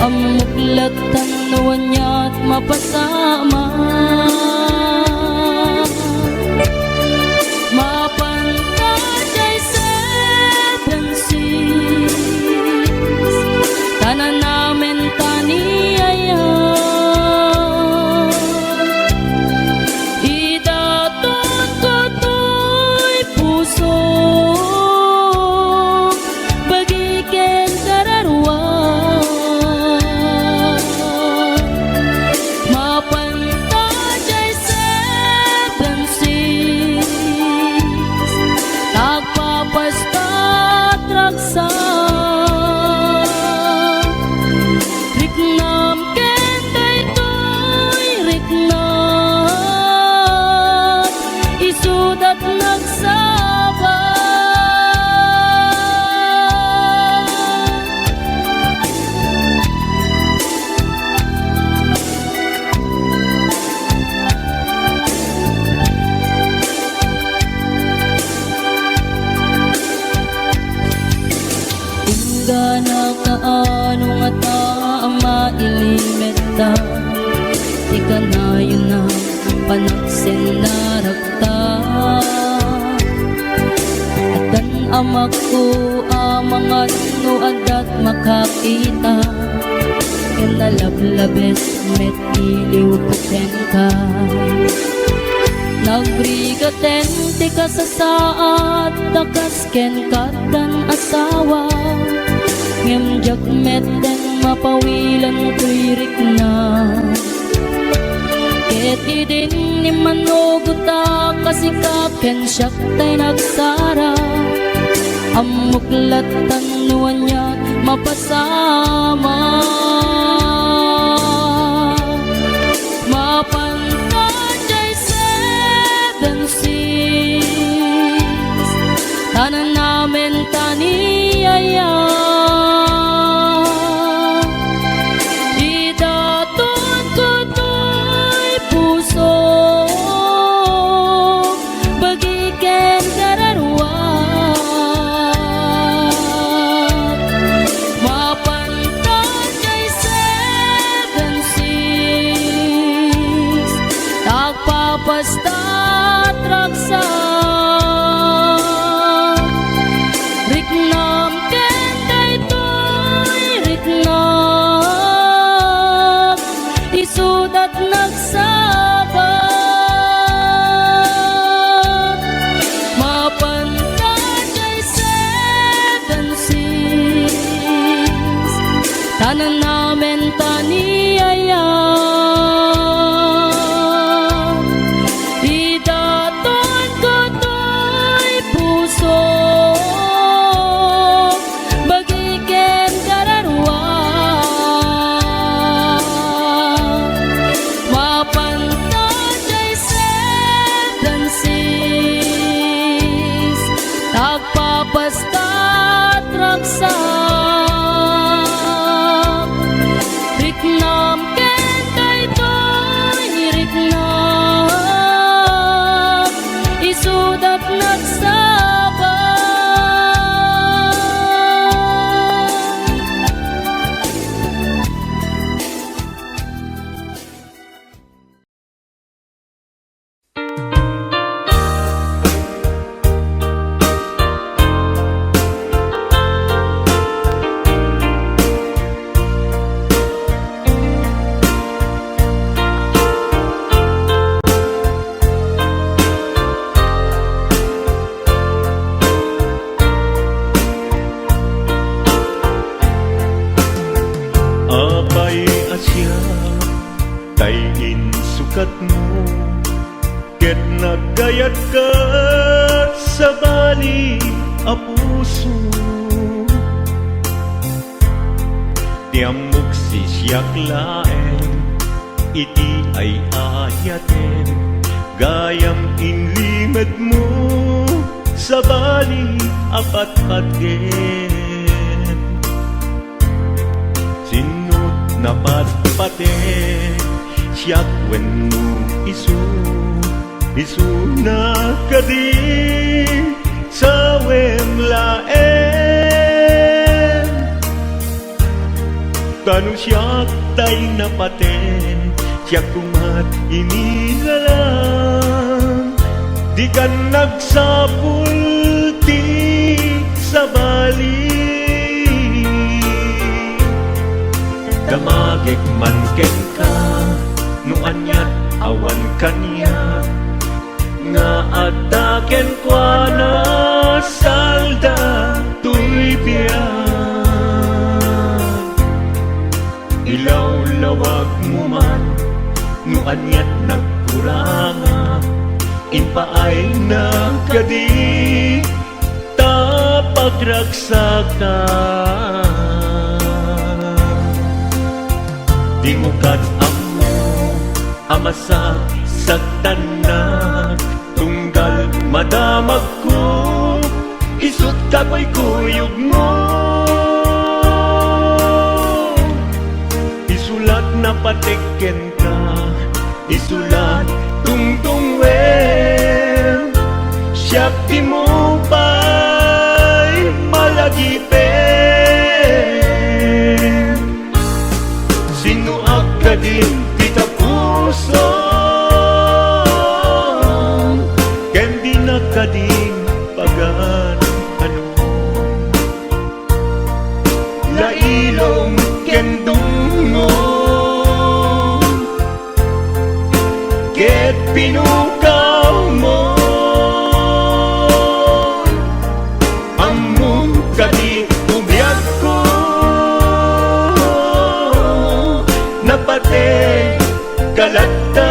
amuklatan nuwanya't mapasama. Mapantajay seven seas, tanan namin taniyaya. Idaton ko to'y puso, bagiken kararwa. Mapantajay seven seas, tagpapasta't raksa. Riknam ken daytoy riknam, isudat nagsaba. Gana kaano nga ta mailimeta, di ka na yun na panaksin na rakta. At dan amak ko mga nuadat makakita, ken nalablabes met iliw ko ten ka. Nagbrigaten ti ka sa saat, takas ken katan asawa, ngem jakmeten mapawilan tuirik na. Ket idin ni manuguta kasikaken siyak tay nagsara, amuklatan nuwanya mapasama. Mapantajay seven seas, tanan namin taniyaya. Idaton ko to'y puso, bagiken kararwa. Mapantajay seven seas, tagpapasta't raksa. Riknam ken daytoy riknam, isudat nagsaba. Mapantajay seven seas, tanan namin taniyaya. Idaton ko to'y puso, bagiken kararwa. Mapantajay seven seas, tagpapasta't raksa. Riknam ken daytoy riknam, isudat nagsaba. Tayin sukat mo ket nagkayat ka sa bali a puso. Tiamok si siyak laeng iti ay ayaten, gayam inlimad mo sa bali apat-patgen. Sinut na patpaten siyak wenno isu na kadi sa wemlaen. Tanu siyak tay napaten siyak kumat inilalang, di ka nagsapul ti sa bali. Damagik man ken ka no anyat awan kanya, nga ataken kwa na salda tuy biyan. Ilaw-lawag mo man no anyat nagkuranga, inpaay na kadi tapagragsakan. Di mo amo amasa sagtanak, tunggal madamag ko isut kakoy kuyog mo. Isulat na patiken ka, isulat tungtungwen, siyak di mo pa'y malagipen. Sino ka din di tapuso, ken di na ka din pagan ano. Lailong ken dungon, ket pinukaw mo. Among kadi ubiyag ko napate kalata.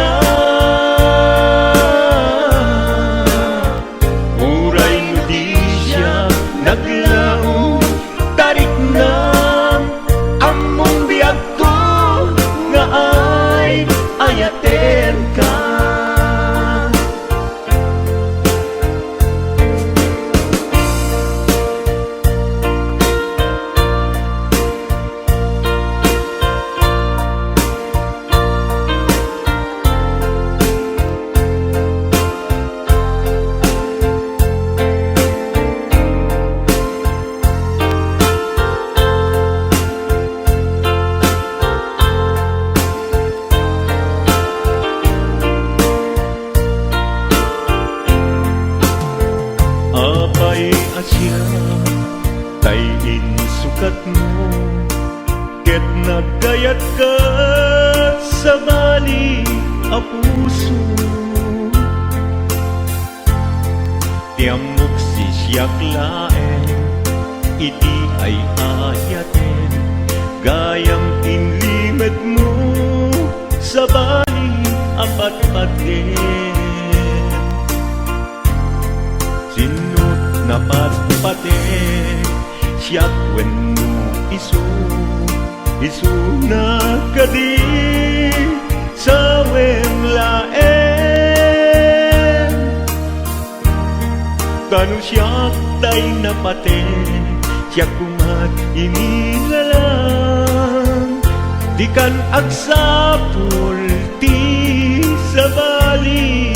Uray mo di siya naglaong tarik na, among biyag ko nga ay ayaten ka. Apay asya tayin sukat mo, ket nagkayat ka sa bali a puso. Tiamok si siyak laeng iti ay ayaten, gayam inlimad mo sa bali apat-patgen. Sinut na patpaten siyak wenno isu na kadi sa wemlaen. Tanu siyak tay napaten siyak kumat inilalang, di kan agsapul ti sa bali.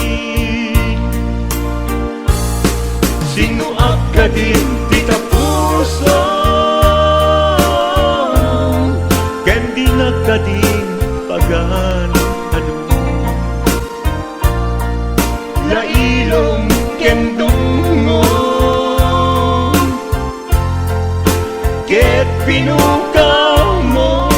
Sino ka din di tapuso, ken di na ka din pagan ano. Lailong ken dungon, ket pinukaw mo.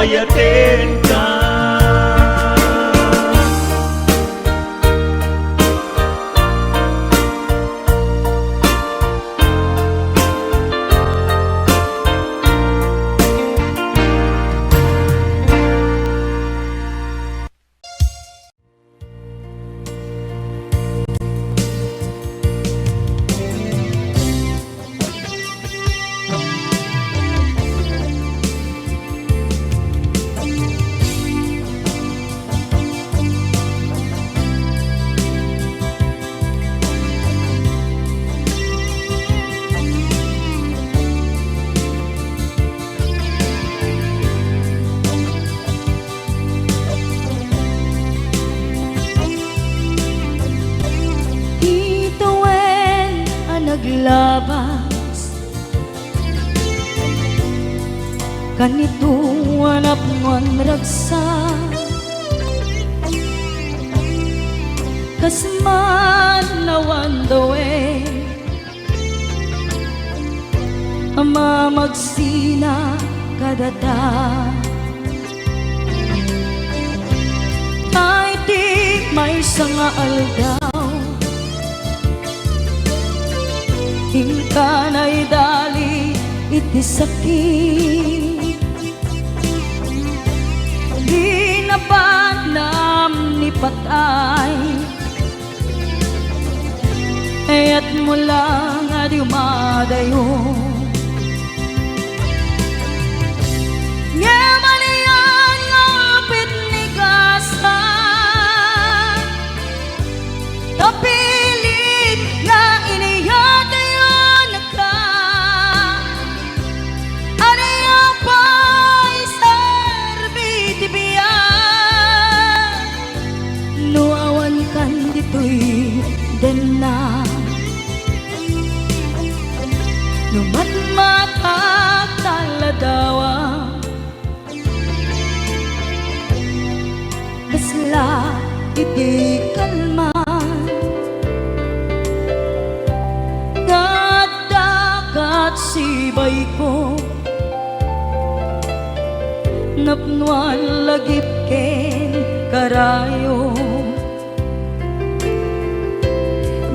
ayatin ka. Ituwen ang naglabas kanito hanap ngon ragsa kasman nawan dawe ama magsina kadata ay di may sanga aldaw hingkanay dali iti sakit di napanam ni patay ayat mo lang at umadayo Yamaniyan ngapit ni gasa tapilit nga iniyatayon ka Aniya pa'y serbiti biyan nuawan kan dito'y dena lumatmatak taladawa kasla iti kalman dagat sibay ko napnuan lagip ken karayo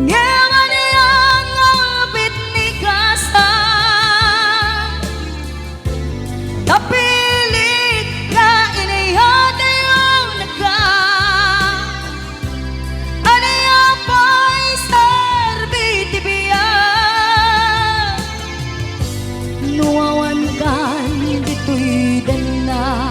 Ngamaniyang ngapit ni kasa tapilit nga inihatayon ka aniya pa'y serbiti biyan nuawan kan dito'y dana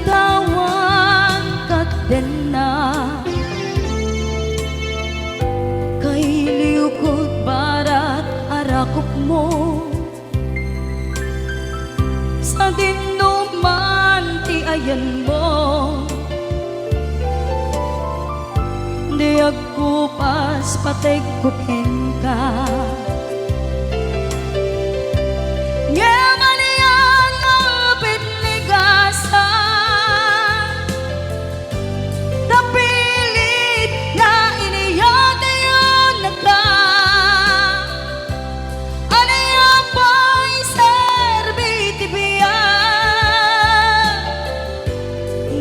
Itantawan kat din na kay liukod barat arakop mo sa dinuman ti ayan mo di agkupas patay kupen ka Yamaniyan ngapit ni gasa tapilit na iniyatayon ka aniya pa'y serbiti biyan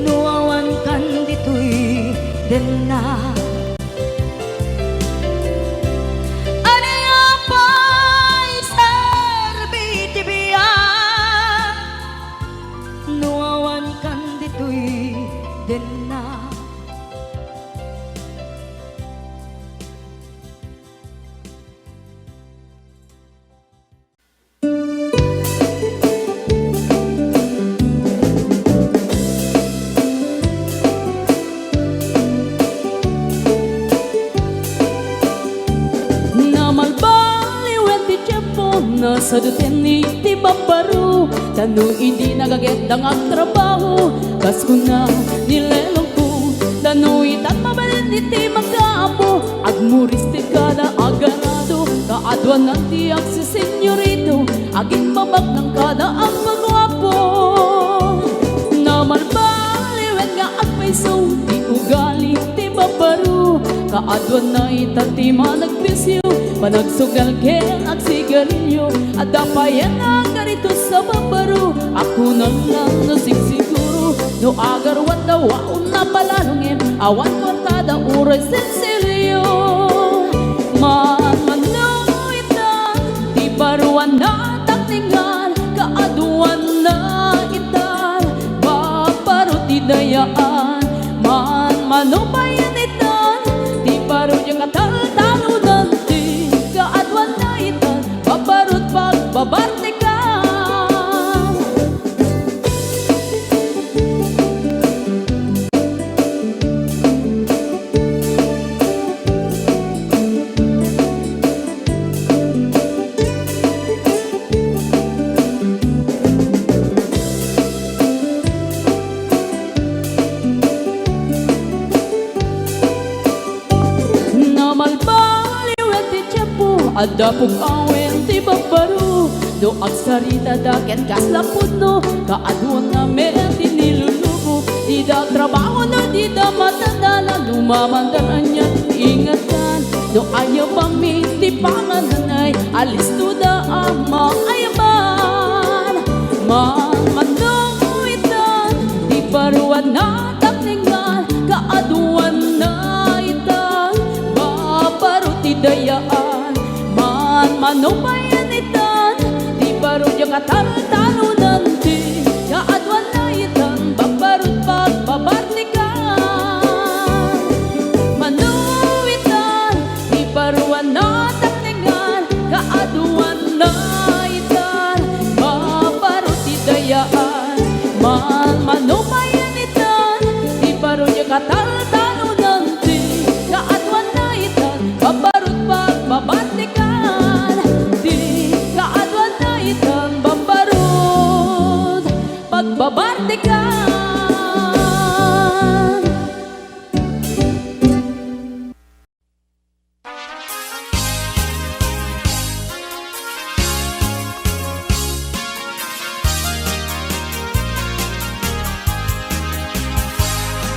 nuawan kan dito'y dena aniya pa'y serbiti biyan nuawan kan dito'y dena Nasa duten iti babaro Tanong hindi nagaget ang trabaho Kas ko na nilelong ko Tanong itan mabalin iti magkaapo Agmuristi ka na aganado Kaadwan ng tiyak si senyorito Aging babag ng kada ang magwapo Naman baliwen nga agpaiso Di ugali ti babaro Kaadwan na itati managpisyo Panagsugal ken at sigarilyo At dapayan ang ganito sa babaro Ako na lang nasigsiguro No agarwan daw waon na palalungin Awan kortada uray sensilyo Manuitan Di baruan na takningan Kaaduan na itan Babaro ti dayaan Manubayan itan Di baro yung katal-talo nanti Kaadwan na itan Babarot pagbabarte ka Adapog awen ti babaro Do agsarita daket kaslapod no Kaadwan na meron ti nilulubo Di da trabaho no di da matandala Lumamandaran niya ingatan Do ayaw pami ti pangananay Alis to da ama ayaman Manuitan Di baruan na takningan Kaadwan na itan Babaro ti dayaan Manubayan itan Di baro yung katal-talo nanti Kaadwan na itan Babarot pagbabartikan Manuitan Di baruan na takningan Kaadwan na itan Babarot idayaan Manubayan itan Di baro yung katal-talo nanti Kaadwan na itan Babarot pagbabartikan Pagbabartikan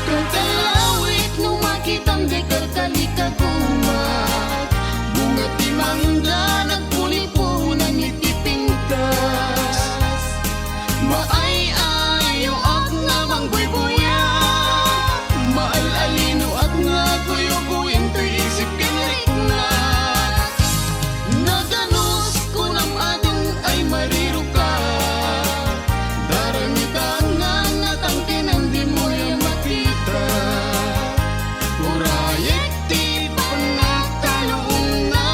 Kakalawit nung makitang di kakalikagumat Bunga timangga nagpuli-punan itipingkas Maay-ayo at nga mangbuy-buya Maal-alino at nga kuyo-kuyin to isip kinriknat Naganos ko ng adong ay mariro ka Daramitan nga natangkinan di mo yung makita Urayek ti panagtaloong na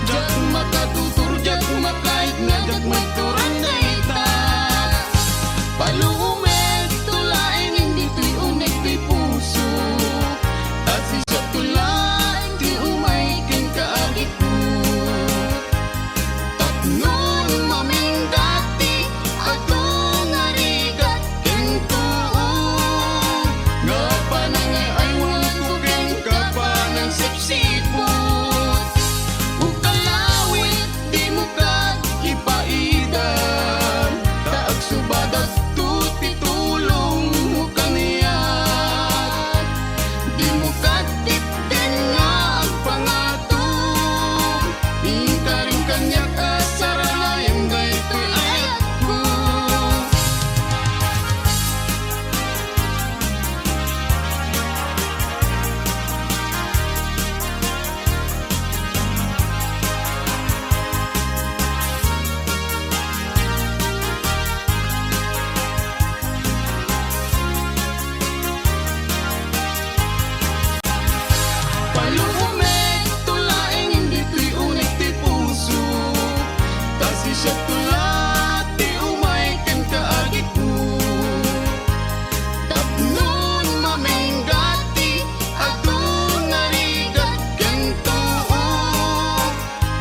Jak makatutur, jak makait na jak magturan na itat Palumet tulain hindi to'y unek ti puso At si siya tulain ti umay ken kaagit ko Tapnon maming dati ato narigat ken tuo Nga panangay ay walang ko ken kapanang sipsipot Ukalawit di mo ka ipaidan Taag subadat tuti tulong mo kaniyat Di mo katipin nga ang pangatong Inka rin kanyak asaralayang gayto'y ayat ko Palumet tulaing hindi to'y unik ti puso Kasi siya tulat ti umay ken kaagit mo Tapnon maming dati ato narigat ken tuo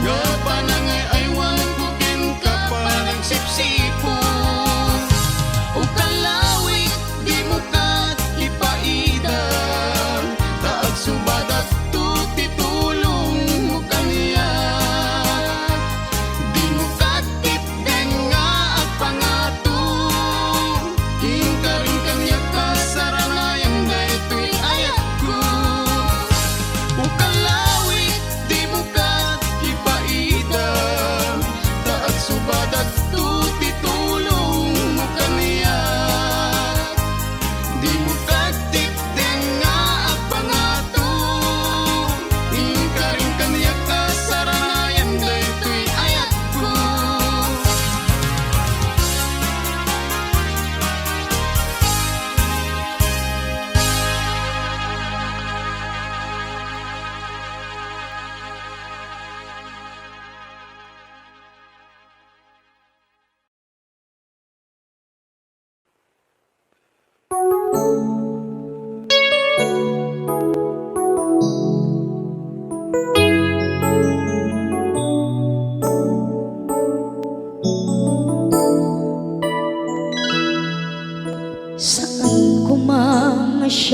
Nga panangay ay wala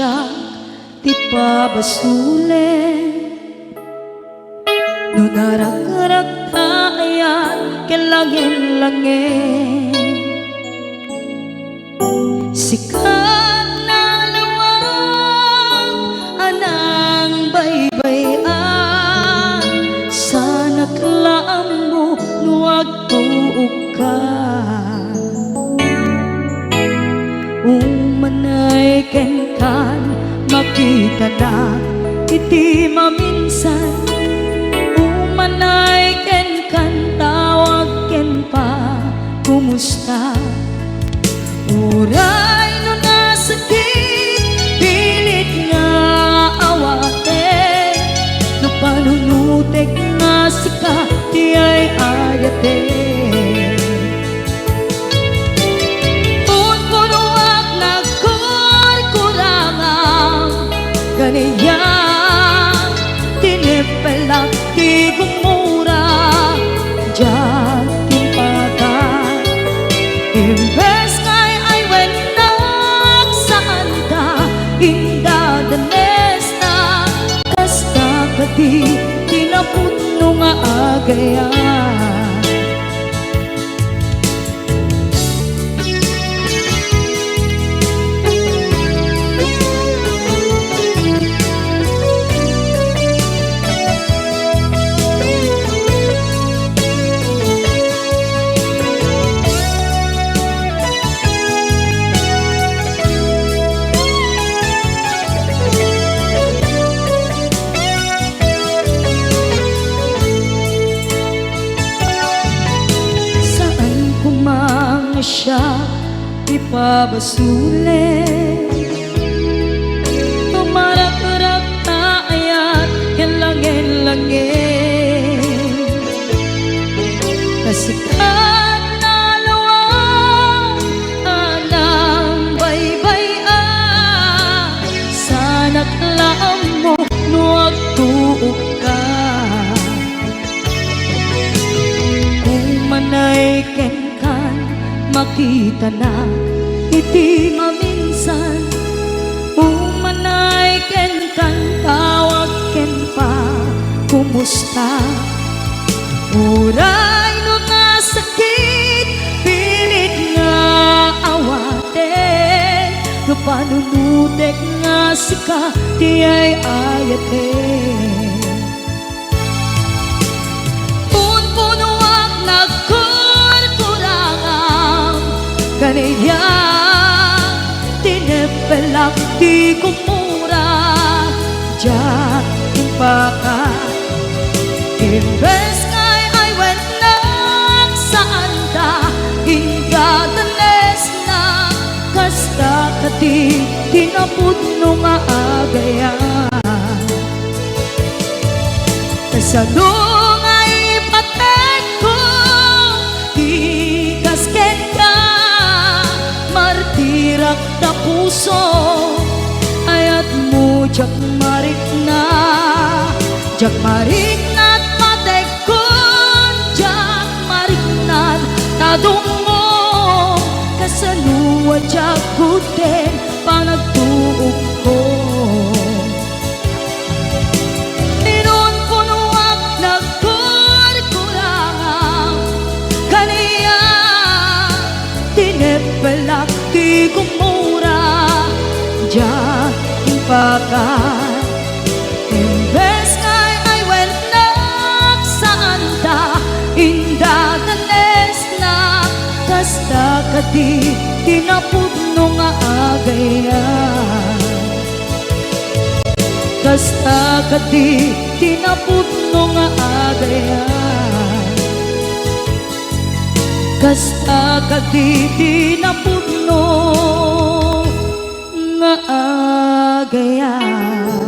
siya ti pabasulen. No narag-arag tayan kelangin-langin, sikat na lawag anang baybayan, sana klaam mo nuwag tuog ka. Umanay ken kan makita na iti maminsan, umanay ken kan tawag ken pa kumusta. Uray no nasakit pilit nga awate, no panunutek nga sika di ay ayate. Unpunuak nagkurkurangang ganiya, tinipelak di gumura diyan timpagan. Imbes ngay ay wenak saan ka indadanes na, kasta ka di tinapuno nga agayan. Siya ipabasulen, tumarak-rak na ayat kelangin-langin, kasikat na lawang anang baybayan, sana klaam mo nuwag tuog ka. Kung manay ken makita na iti maminsan, umanay ken kan tawag ken pa kumusta. Uray no nasakit pilit nga awate, no panunutek nga sika di ay ayate. Unpunuak ganiya, tinipelak di kumura diyan timpakan. Imbes ngay ay wenak saan ka indadanes na, kasta ka di tinapudno nga agayan. Kasano nga ipatek ko di kasken ka, martirak na puso ayat mo jak marik na at matekon, jak marik na tadungo, kasaluwa jak guden panagtuog ko. Inon punuak nagkurkurangang kaniya, tinipelak di kumura diyan timpagan. Imbes ngay ay wenak saan ta indadanes na, kasta ka di tinapudno nga agayan. Kasta ka di tinapudno nga agayan. Kasta ka di tinapudno nga agayan.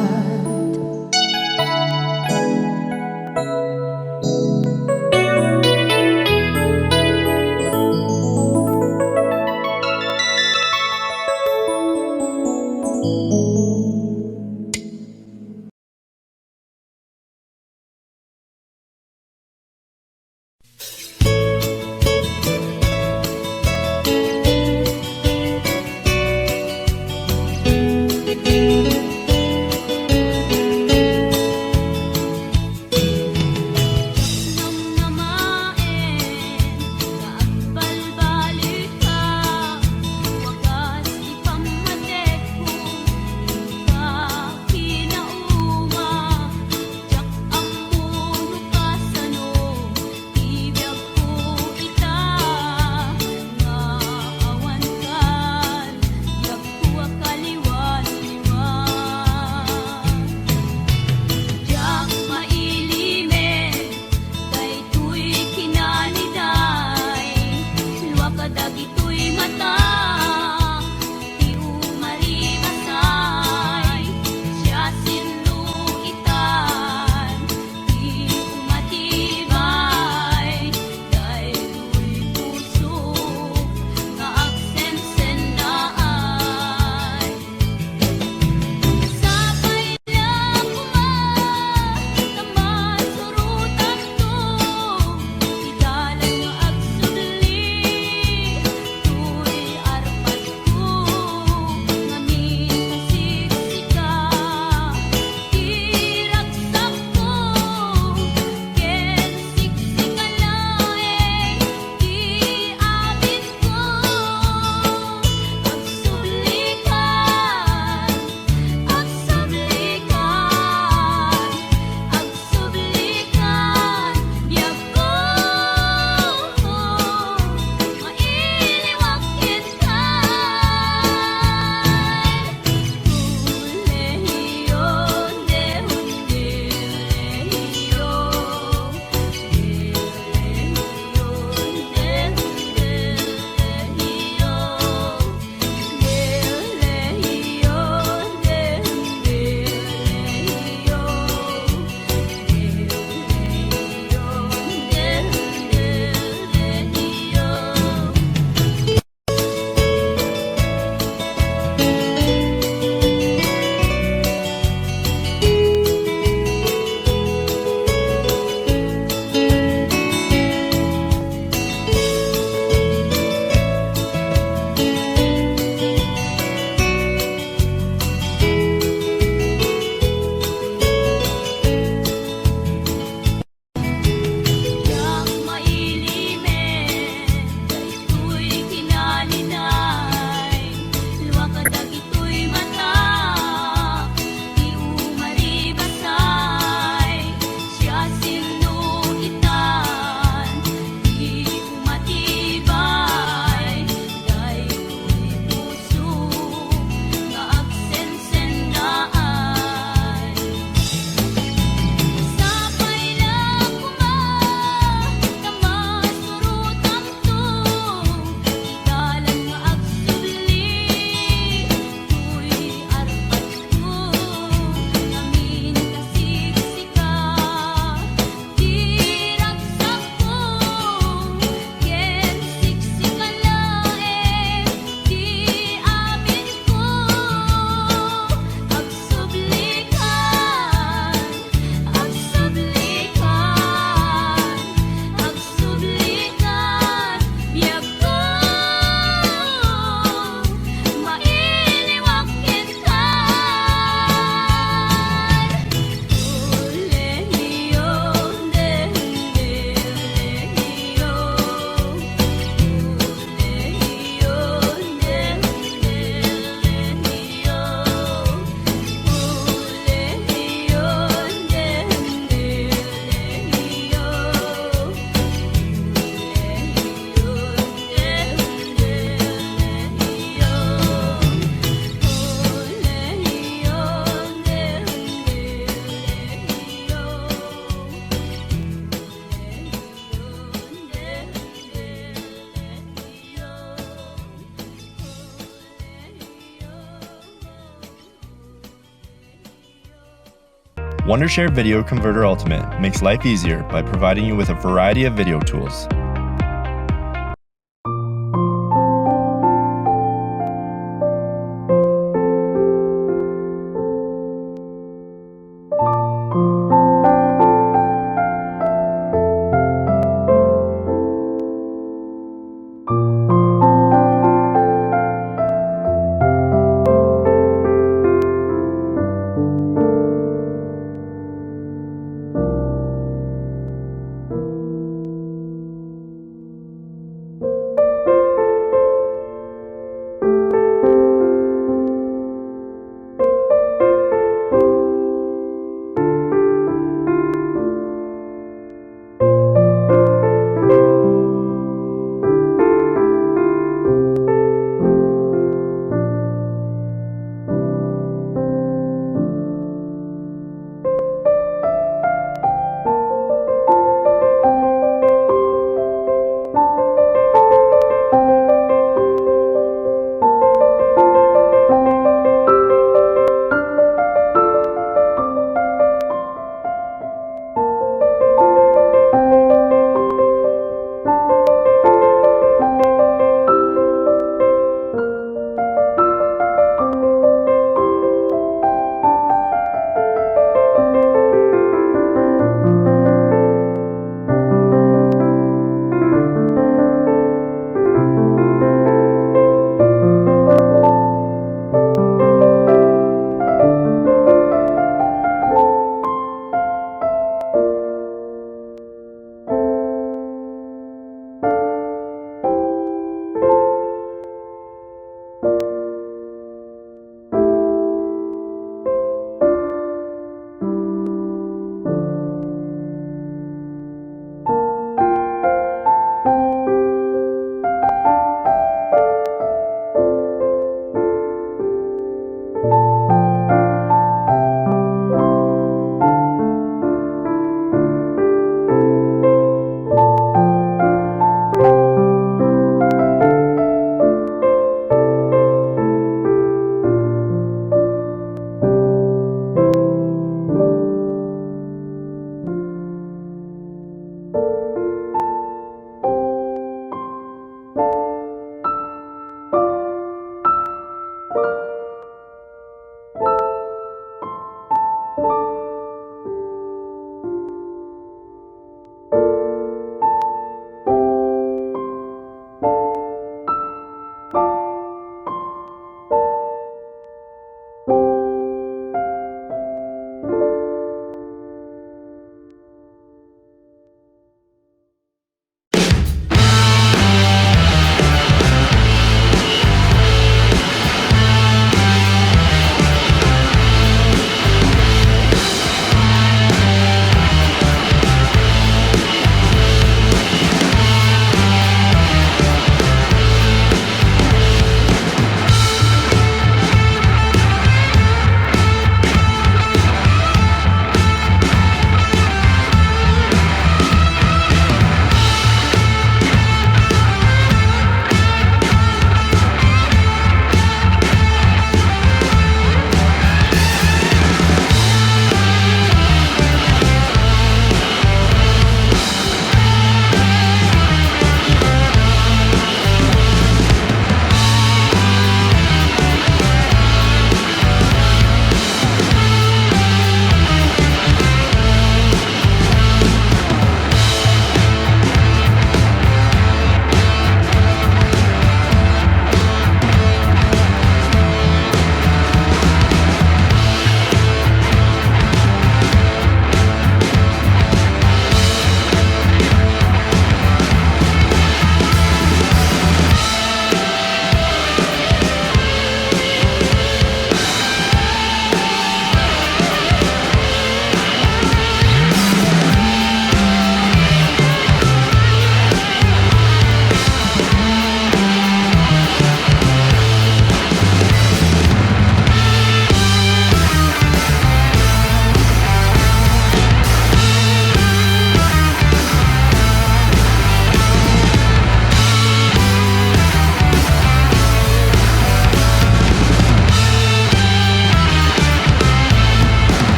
Wondershare Video Converter Ultimate makes life easier by providing you with a variety of video tools.